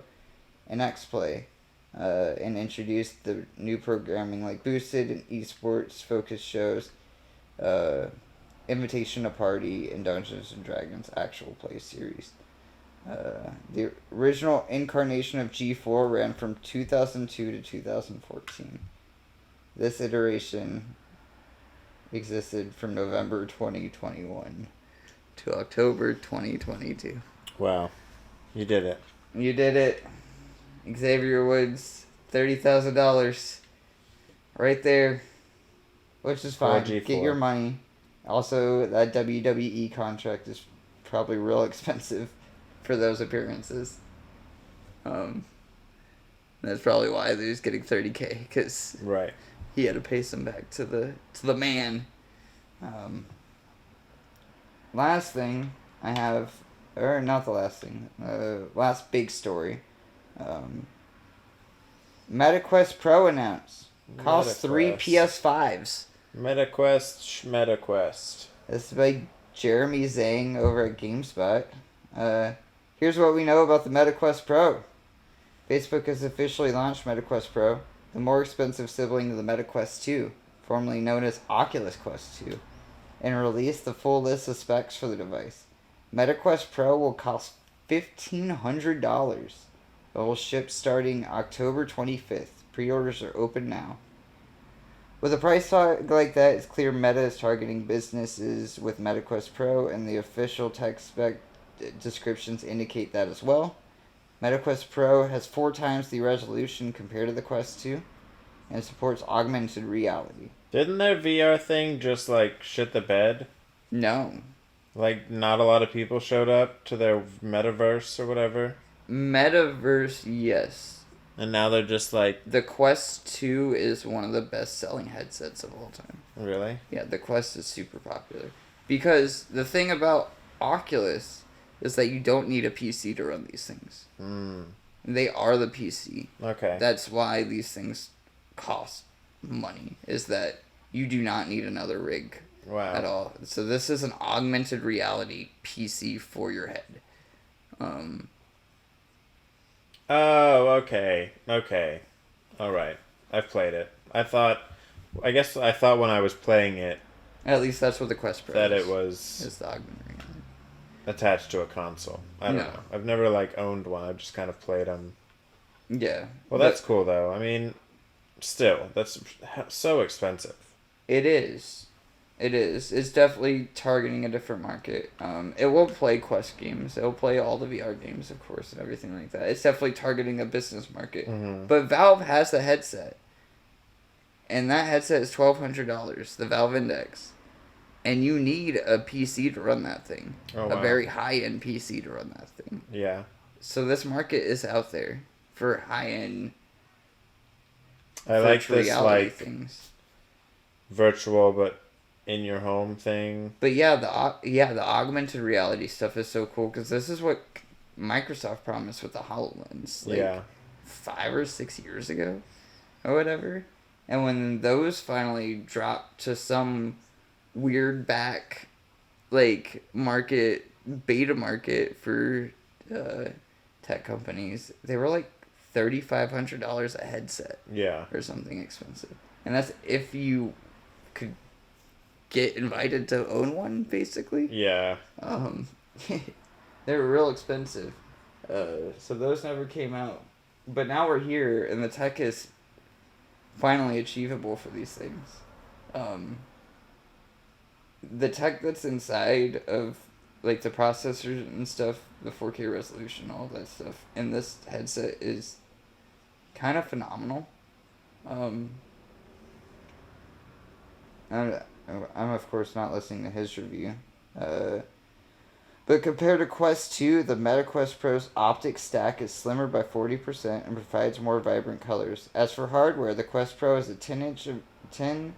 and X-Play, and introduced the new programming like Boosted and esports focused shows, Invitation to Party, and Dungeons and Dragons actual play series. The original incarnation of G4 ran from 2002 to 2014. This iteration existed from November 2021 to October 2022. Wow. You did it. You did it. Xavier Woods, $30,000. Right there. Which is fine. Get your money. Also, that WWE contract is probably real expensive for those appearances. That's probably why he was getting $30K, because right, he had to pay some back to the man. Last thing I have, or not the last thing, last big story. MetaQuest Pro announced. Costs 3 PS5s. MetaQuest. This is by Jeremy Zhang over at GameSpot. Here's what we know about the MetaQuest Pro. Facebook has officially launched MetaQuest Pro, the more expensive sibling of the MetaQuest 2, formerly known as Oculus Quest 2, and released the full list of specs for the device. MetaQuest Pro will cost $1,500. It will ship starting October 25th. Pre-orders are open now. With a price tag like that, it's clear Meta is targeting businesses with MetaQuest Pro, and the official tech spec descriptions indicate that as well. MetaQuest Pro has 4 times the resolution compared to the Quest 2, and supports augmented reality. Didn't their VR thing just, shit the bed? No. Not a lot of people showed up to their metaverse or whatever? Metaverse, yes. And now they're just The Quest 2 is one of the best-selling headsets of all time. Really? Yeah, the Quest is super popular. Because the thing about Oculus is that you don't need a PC to run these things. They are the PC. Okay. That's why these things cost money, is that you do not need another rig at all. So this is an augmented reality PC for your head. Oh, okay. Alright. I've played it. I thought when I was playing it... At least that's what the Quest Pro that is. It was... Is the augmented reality. Attached to a console. I don't know. I've never, owned one. I've just kind of played them. Yeah. Well, that's cool, though. I mean, still, that's so expensive. It is. It's definitely targeting a different market. It will play Quest games. It will play all the VR games, of course, and everything like that. It's definitely targeting a business market. Mm-hmm. But Valve has the headset. And that headset is $1,200, the Valve Index. And you need a PC to run that thing. Oh, wow. A very high-end PC to run that thing. Yeah. So this market is out there for high-end I like this, things. Virtual but in your home thing. But yeah, the augmented reality stuff is so cool, because this is what Microsoft promised with the HoloLens. 5 or 6 years ago, or whatever. And when those finally dropped to some weird back, beta market for tech companies, they were $3,500 a headset. Yeah. Or something expensive. And that's if you could get invited to own one, basically. Yeah. They were real expensive. So those never came out. But now we're here, and the tech is finally achievable for these things. The tech that's inside of the processors and stuff, the 4K resolution, all that stuff in this headset is kind of phenomenal. I'm of course not listening to his review. But compared to Quest 2, the MetaQuest Pro's optic stack is slimmer by 40% and provides more vibrant colors. As for hardware, the Quest Pro has a 10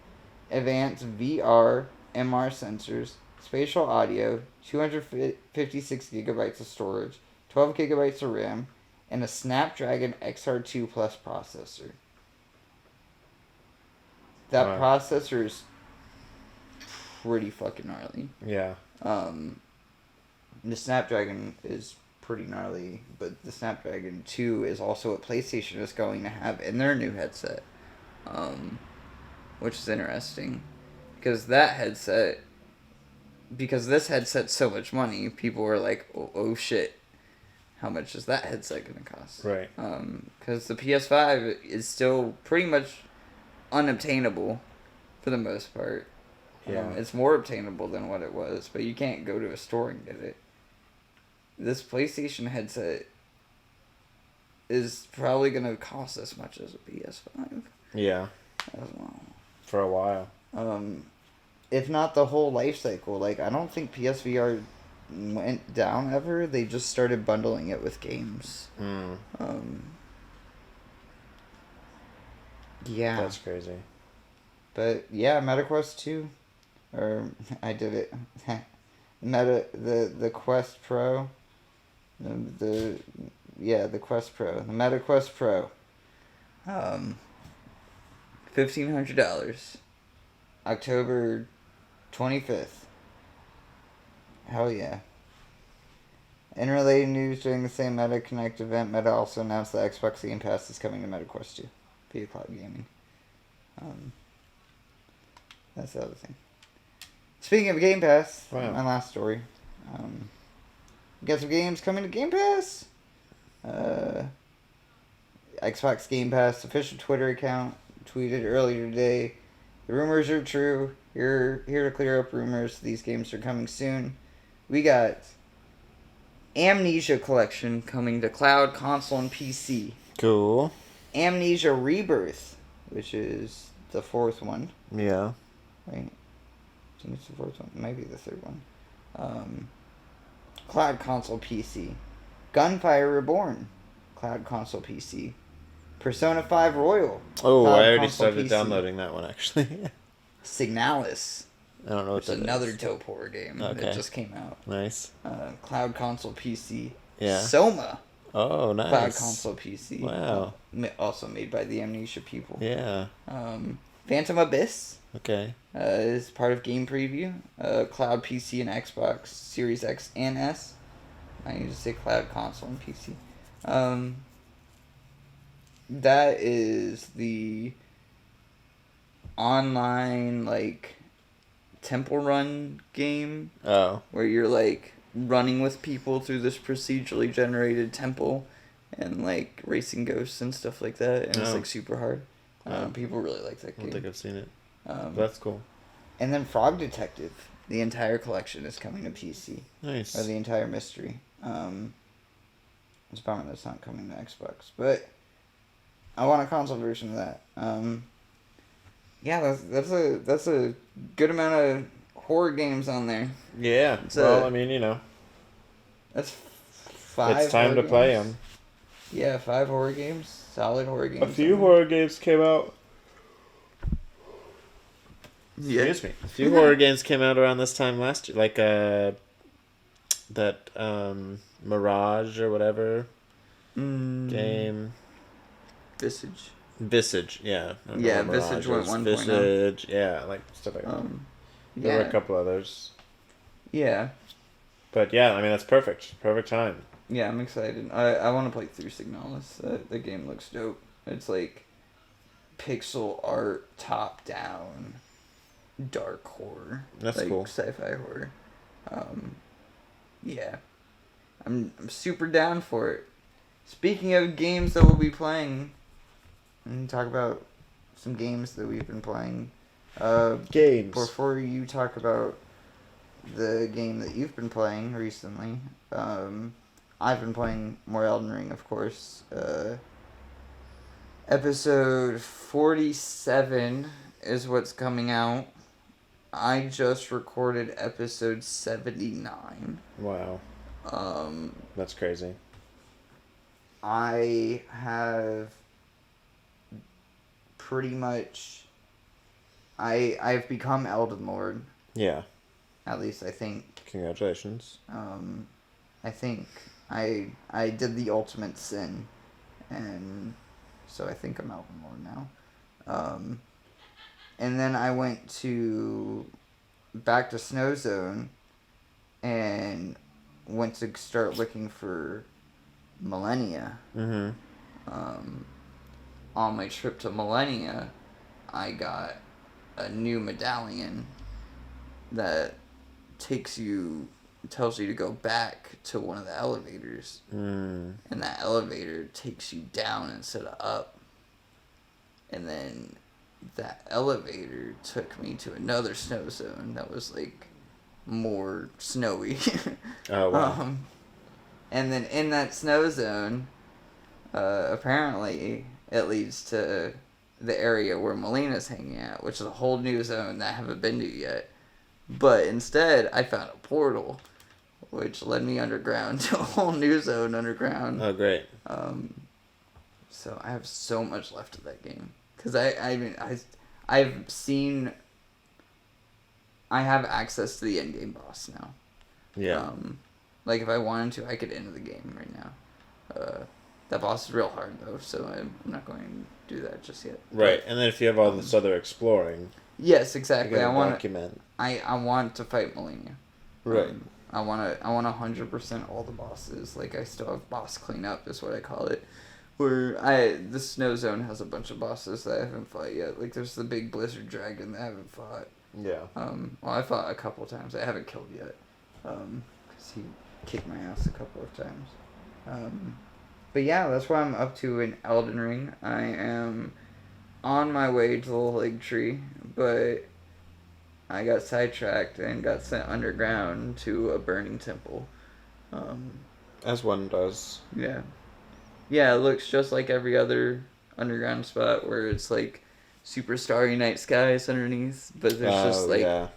advanced VR MR sensors, spatial audio, 256 gigabytes of storage, 12 gigabytes of RAM, and a Snapdragon XR2 Plus processor. That processor is pretty fucking gnarly. Yeah. The Snapdragon is pretty gnarly, but the Snapdragon 2 is also what PlayStation is going to have in their new headset. Which is interesting. Because this headset's so much money, people were like, oh shit, how much is that headset going to cost? Right. Because the PS5 is still pretty much unobtainable for the most part. Yeah. It's more obtainable than what it was, but you can't go to a store and get it. This PlayStation headset is probably going to cost as much as a PS5. Yeah. As well. For a while. If not the whole life cycle. Like, I don't think PSVR went down ever. They just started bundling it with games. Yeah. That's crazy. But yeah, MetaQuest 2. Or I did it. The Quest Pro. The Quest Pro. The MetaQuest Pro. $1,500. October 25th. Hell yeah. In related news, during the same Meta Connect event, Meta also announced that Xbox Game Pass is coming to MetaQuest 2 via cloud gaming. That's the other thing. Speaking of Game Pass, my last story. Got some games coming to Game Pass. Xbox Game Pass official Twitter account tweeted earlier today, the rumors are true. Here to clear up rumors. These games are coming soon. We got Amnesia Collection coming to cloud, console, and PC. Cool. Amnesia Rebirth, which is the fourth one. Yeah. Right. I think it's the fourth one. Maybe the third one. Cloud, console, PC. Gunfire Reborn. Cloud, console, PC. Persona 5 Royal. Oh, Cloud, I already console, started PC. downloading that one, actually. Signalis. I don't know what that is. Another dope horror game that just came out. Nice. Cloud, console, PC. Yeah. Soma. Oh, nice. Cloud, console, PC. Wow. Also made by the Amnesia people. Yeah. Phantom Abyss. Okay. Is part of Game Preview. Cloud, PC, and Xbox Series X and S. I need to say Cloud, console, and PC. That is the online, like, temple run game. Oh. Where you're, like, running with people through this procedurally generated temple and, like, racing ghosts and stuff like that. And it's, like, super hard. People really like that game. I don't think I've seen it. That's cool. And then Frog Detective. The entire collection is coming to PC. Nice. Or the entire mystery. It's a bummer that's not coming to Xbox. But I want a console version of that. Yeah, that's a good amount of horror games on there. Yeah. I mean, you know. That's 5. It's time to play them. Yeah, 5 horror games. Solid horror games. A few horror games came out. Yeah. Excuse me. A few horror games came out around this time last year, like that Mirage or whatever game. Visage, yeah. Yeah, Visage went 1.0. Visage, yeah, like stuff like that. There were a couple others. Yeah. But yeah, I mean that's perfect. Perfect time. Yeah, I'm excited. I want to play through Signalis. The game looks dope. It's like pixel art, top down, dark horror. That's like, cool. Sci-fi horror. Yeah. I'm super down for it. Speaking of games that we'll be playing, I'm going to talk about some games that we've been playing. Games. Before you talk about the game that you've been playing recently, I've been playing more Elden Ring, of course. Episode 47 is what's coming out. I just recorded episode 79. Wow. That's crazy. I have pretty much... I've become Elden Lord. Yeah. At least I think. Congratulations. I think I did the ultimate sin, and so I think I'm out more now. And then I went back to Snow Zone, and went to start looking for Millennia. Mm-hmm. On my trip to Millennia, I got a new medallion that tells you to go back to one of the elevators. And that elevator takes you down instead of up. And then that elevator took me to another snow zone that was like more snowy. Oh, wow. And then in that snow zone, apparently it leads to the area where Melina's hanging out, which is a whole new zone that I haven't been to yet. But instead, I found a portal, which led me underground to a whole new zone underground. Oh, great. So I have so much left of that game. Because I've seen... I have access to the endgame boss now. Yeah. Like, if I wanted to, I could end the game right now. That boss is real hard, though, so I'm not going to do that just yet. Right, and then if you have all this other exploring... Yes, exactly. I want document. I want to fight Melina. Right. I want 100% all the bosses. Like, I still have boss cleanup, is what I call it. Where the snow zone has a bunch of bosses that I haven't fought yet. Like, there's the big blizzard dragon that I haven't fought. Yeah. Well, I fought a couple times. I haven't killed yet. Because he kicked my ass a couple of times. But yeah, that's what I'm up to in Elden Ring. I am on my way to the Lake Tree, but I got sidetracked and got sent underground to a burning temple. As one does. Yeah. Yeah, it looks just like every other underground spot where it's like super starry night skies underneath, but there's just like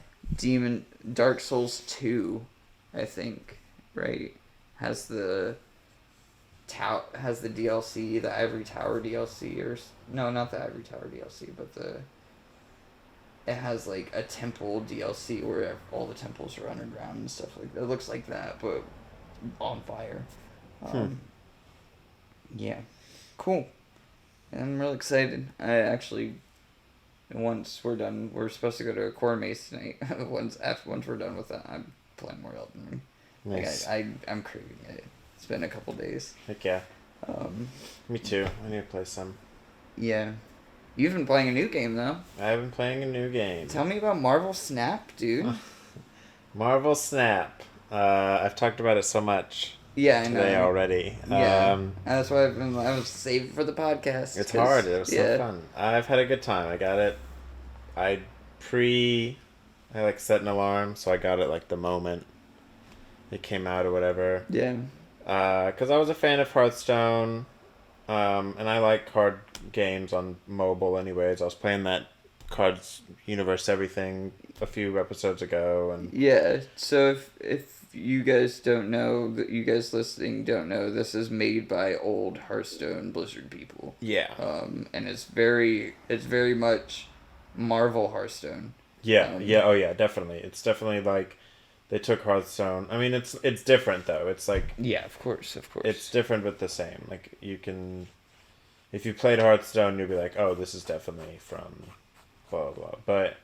Dark Souls 2, I think, right? Has the DLC, the Ivory Tower DLC, or no, not the Ivory Tower DLC, but it has like a temple DLC where all the temples are underground and stuff like that. It looks like that, but on fire. Yeah, cool. And I'm real excited. I actually, once we're done, we're supposed to go to a core maze tonight. once we're done with that, I'm playing more Elden Ring. Nice. Like I'm craving it. It's been a couple days. Heck yeah. Me too. I need to play some. Yeah. You've been playing a new game, though. I've been playing a new game. Tell me about Marvel Snap, dude. Marvel Snap. I've talked about it so much. Yeah, today I know. Already. Yeah. That's why I was saving for the podcast. It's hard. It was so fun. I've had a good time. I got it. I set an alarm, so I got it like the moment it came out or whatever. Yeah. Because I was a fan of Hearthstone, and I like card games on mobile anyways. I was playing that Cards Universe Everything a few episodes ago. And yeah, so if you guys don't know, that you guys listening don't know, this is made by old Hearthstone Blizzard people. Yeah. And it's very much Marvel Hearthstone. Yeah, definitely. It's definitely like... They took Hearthstone. I mean, it's different, though. It's like... Yeah, of course. It's different but the same. Like, you can... If you played Hearthstone, you'll be like, oh, this is definitely from blah, blah, blah. But,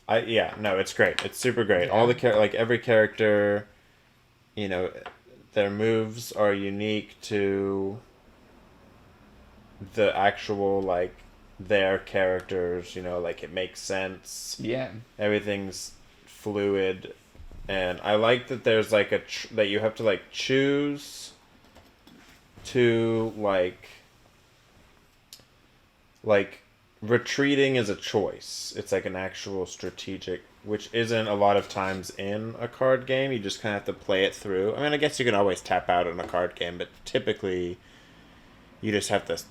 it's great. It's super great. Yeah. All the every character, their moves are unique to the actual, their characters, it makes sense. Yeah. Everything's fluid. And I like that there's that you have to choose to retreating is a choice. It's like an actual strategic, which isn't a lot of times in a card game. You just kind of have to play it through. I mean, I guess you can always tap out in a card game, but typically you just have to,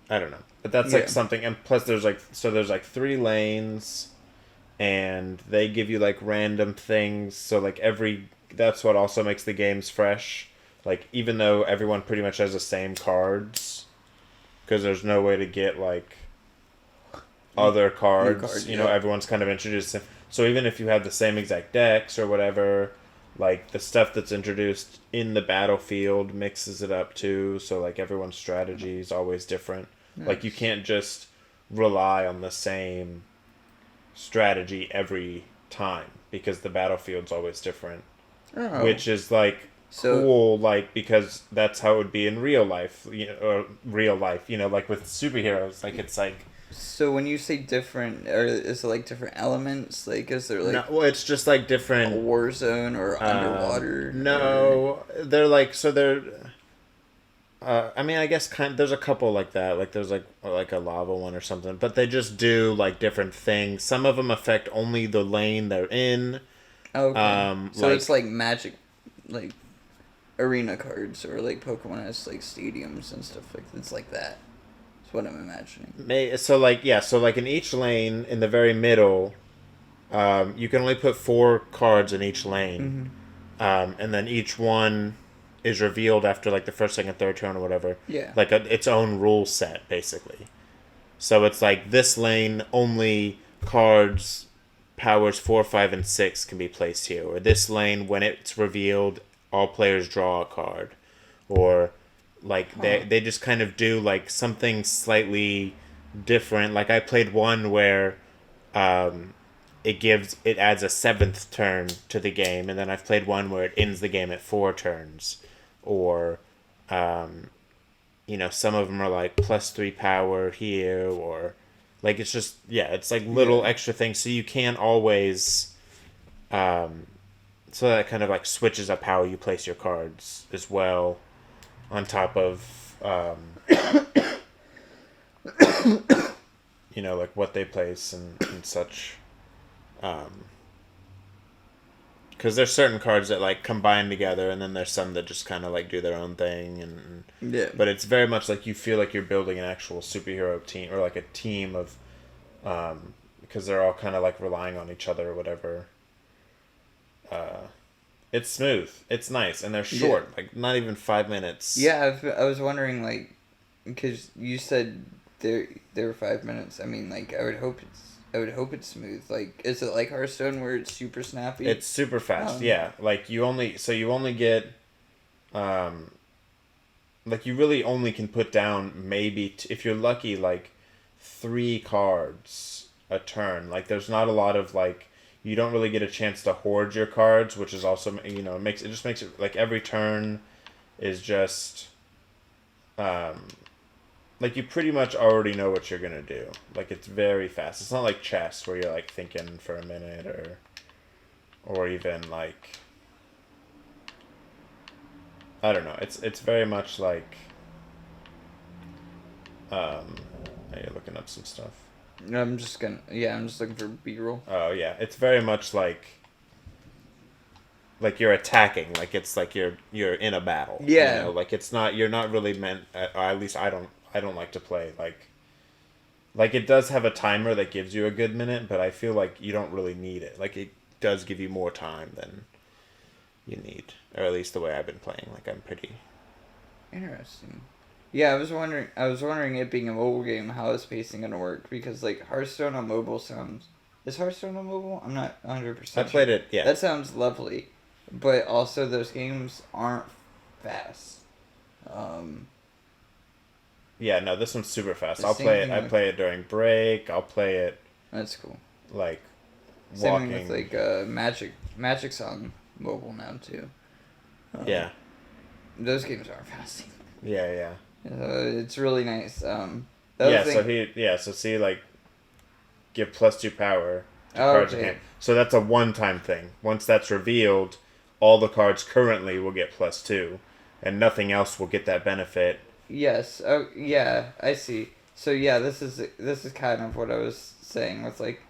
I don't know. But that's something, and plus there's 3 lanes. And they give you random things, so that's what also makes the games fresh. Even though everyone pretty much has the same cards, because there's no way to get other cards. Everyone's kind of introduced. So even if you have the same exact decks or whatever, like the stuff that's introduced in the battlefield mixes it up too. So like everyone's strategy is always different. Nice. Like you can't just rely on the same strategy every time because the battlefield's always different. Oh. Which is like cool, like because that's how it would be in real life, like with superheroes, like it's like. So when you say different, or is it like different elements? Like, is there like? No, well, it's just like different. A war zone or underwater. No, they're like so they're. I mean, I guess there's a couple like that. Like there's like a lava one or something, but they just do like different things. Some of them affect only the lane they're in. Okay. So it's like magic, like arena cards, or like Pokemon has like stadiums and stuff like it's like that. That's what I'm imagining. So like in each lane in the very middle, you can only put 4 cards in each lane, and then each one is revealed after like the first, second, third turn or whatever. Yeah. Like its own rule set basically. So it's like this lane only cards powers 4, 5, and 6 can be placed here, or this lane when it's revealed all players draw a card, or like they just kind of do like something slightly different. Like I played one where it adds a 7th turn to the game, and then I've played one where it ends the game at 4 turns, or some of them are like +3 power here, or like it's just it's like little extra things, so you can't always so that kind of like switches up how you place your cards as well, on top of like what they place and such, because there's certain cards that like combine together, and then there's some that just kind of like do their own thing, and but it's very much like you feel like you're building an actual superhero team, or like a team of because they're all kind of like relying on each other or whatever. It's smooth, it's nice, and they're short, like not even 5 minutes. Yeah, I was wondering, like, because you said they were 5 minutes. I mean, like, I would hope it's smooth. Like, is it like Hearthstone where it's super snappy? It's super fast. Yeah, like you only get, like you really only can put down maybe if you're lucky like 3 cards a turn. Like there's not a lot of like. You don't really get a chance to hoard your cards, which is also, it makes it like every turn is just, like you pretty much already know what you're gonna do. Like it's very fast. It's not like chess where you're like thinking for a minute or even like, I don't know. It's very much like, are you looking up some stuff? I'm just looking for B-roll. Oh yeah, it's very much like you're attacking, like it's like you're in a battle. Yeah. Like you're not really meant. Or at least I don't like to play like it does have a timer that gives you a good minute, but I feel like you don't really need it. Like it does give you more time than you need, or at least the way I've been playing. Like I'm pretty interesting. Yeah, I was wondering it being a mobile game, how is pacing going to work? Because, like, Hearthstone on mobile sounds... Is Hearthstone on mobile? I'm not 100% I played it, yeah. That sounds lovely. But also, those games aren't fast. Yeah, no, this one's super fast. I'll play it. I play it during break. I'll play it... That's cool. Like, walking. Same with, like, Magic's on mobile now, too. Yeah. Those games aren't fast. Yeah. It's really nice. So see, like, give +2 power to cards in hand. So that's a one-time thing. Once that's revealed, all the cards currently will get +2, and nothing else will get that benefit. Yes. Oh, yeah. I see. So yeah, this is kind of what I was saying with like.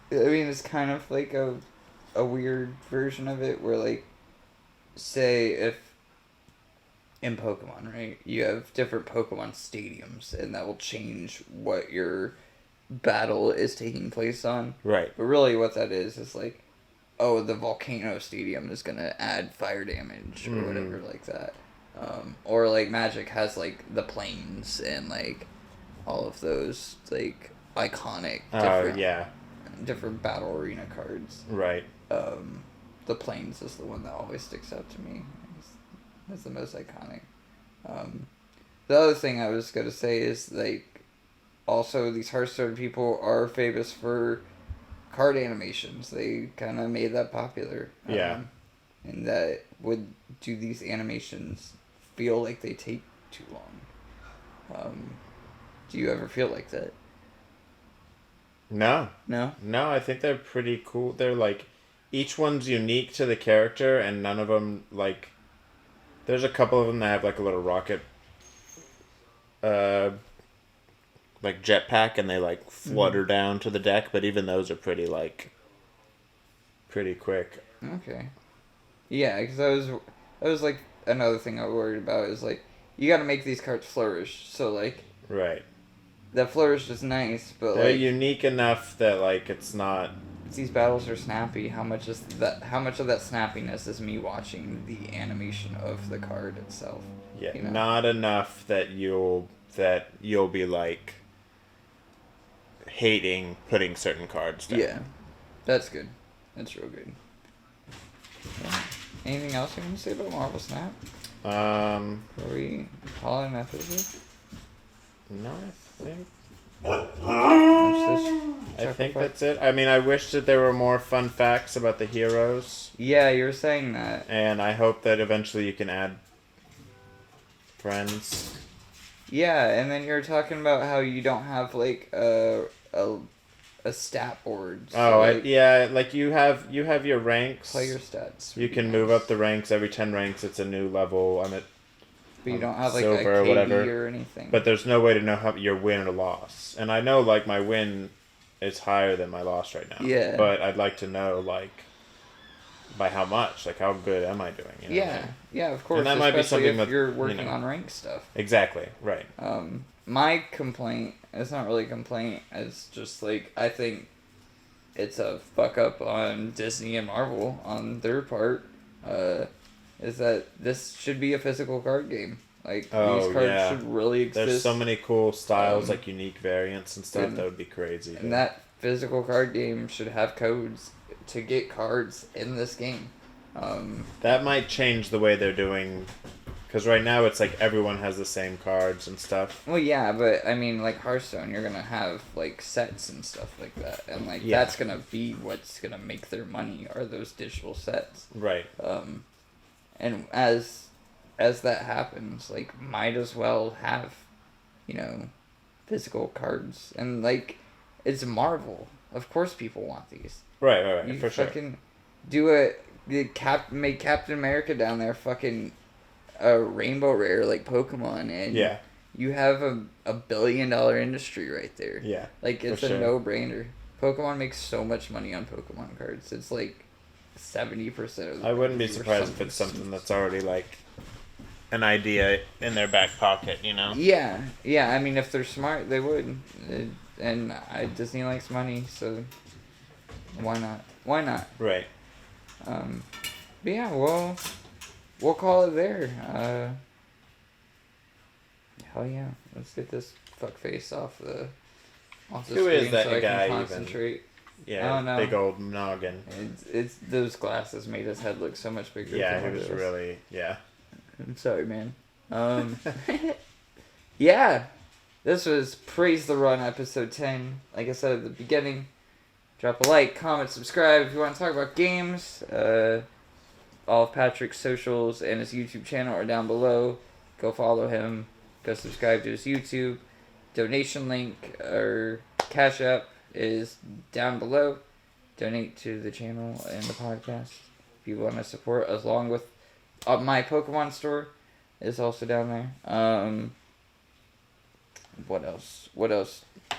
I mean, it's kind of like a weird version of it where like, say if. In Pokemon, right? You have different Pokemon stadiums, and that will change what your battle is taking place on. Right. But really what that is like, oh, the Volcano Stadium is going to add fire damage or whatever like that. Or, like, Magic has, like, the planes and, like, all of those, like, iconic different battle arena cards. Right. the Plains is the one that always sticks out to me. It's the most iconic. The other thing I was gonna say is like, also these Hearthstone people are famous for card animations. They kind of made that popular. Yeah. And that would do these animations feel like they take too long. Do you ever feel like that? No. No? No, I think they're pretty cool. They're like, each one's unique to the character, and none of them, like, there's a couple of them that have like a little rocket, like jetpack, and they like flutter down to the deck, but even those are pretty quick. Okay. Yeah, because that was like another thing I worried about is like, you gotta make these cards flourish, so like... Right. That flourish is nice, but they're like... unique enough that like, it's not... These battles are snappy. How much of that snappiness is me watching the animation of the card itself? Yeah, you know? Not enough that you'll be like hating putting certain cards down. Yeah, that's good. That's real good. Yeah. Anything else you want to say about Marvel Snap? Are we calling that episode? No, I think that's it. I mean, I wish that there were more fun facts about the heroes. Yeah, you were saying that. And I hope that eventually you can add friends. Yeah, and then you're talking about how you don't have like a stat board. So like you have your ranks. Play your stats. You can move up the ranks every 10 ranks. It's a new level. But you don't have like silver a or whatever or anything. But there's no way to know how your win or loss. And I know like my win is higher than my loss right now. Yeah. But I'd like to know like by how much, like how good am I doing? You know yeah, yeah, of course. And that might be something if you're working on rank stuff. Exactly, right. My complaint, it's not really a complaint, it's just like, I think it's a fuck up on Disney and Marvel on their part, is that this should be a physical card game. Like, these cards should really exist. There's so many cool styles, like unique variants and stuff, that would be crazy. And that physical card game should have codes to get cards in this game. That might change the way they're doing, because right now it's like everyone has the same cards and stuff. Well, yeah, but I mean, like Hearthstone, you're gonna have like sets and stuff like that, and like that's gonna be what's gonna make their money, are those digital sets. Right. And as that happens, like, might as well have, physical cards, and like, it's Marvel. Of course, people want these. Right. You for sure. fucking do make Captain America down there fucking a rainbow rare like Pokemon, and you have a $1 billion industry right there. Yeah, like it's a no-brainer. Pokemon makes so much money on Pokemon cards. It's like 70% of the... I wouldn't be surprised if it's something that's already like an idea in their back pocket, Yeah. I mean, if they're smart, they would. And Disney likes money, so why not? Right. But yeah, we'll call it there. Hell yeah, let's get this fuckface off the Who screen is that so guy I can concentrate. Even? Yeah, I don't know. Big old noggin. It's those glasses made his head look so much bigger. Yeah, he was really I'm sorry, man. Yeah, this was Praise the Run episode 10. Like I said at the beginning, drop a like, comment, subscribe if you want to talk about games. All of Patrick's socials and his YouTube channel are down below. Go follow him. Go subscribe to his YouTube. Donation link or Cash App is down below. Donate to the channel and the podcast if you want to support, along with my Pokemon store is also down there. What else?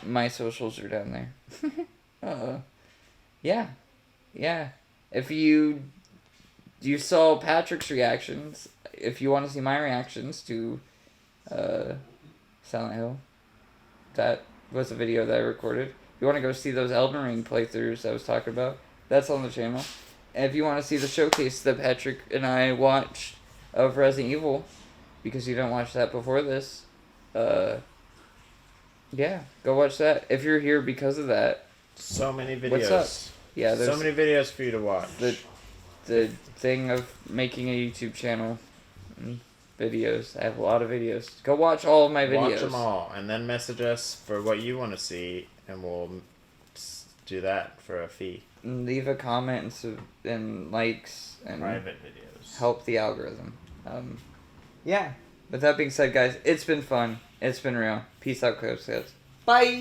My socials are down there. Yeah. If you saw Patrick's reactions, if you want to see my reactions to Silent Hill, that was a video that I recorded. If you want to go see those Elden Ring playthroughs I was talking about, that's on the channel. And if you want to see the showcase that Patrick and I watched of Resident Evil, because you didn't watch that before this, yeah, go watch that. If you're here because of that, so many videos. what's up? Yeah, there's so many videos for you to watch. the thing of making a YouTube channel. Videos. I have a lot of videos. Go watch all of my videos. Watch them all, and then message us for what you want to see, and we'll do that for a fee. And leave a comment and likes and private videos. Help the algorithm. Yeah. With that being said, guys, it's been fun. It's been real. Peace out, Cubs. Bye.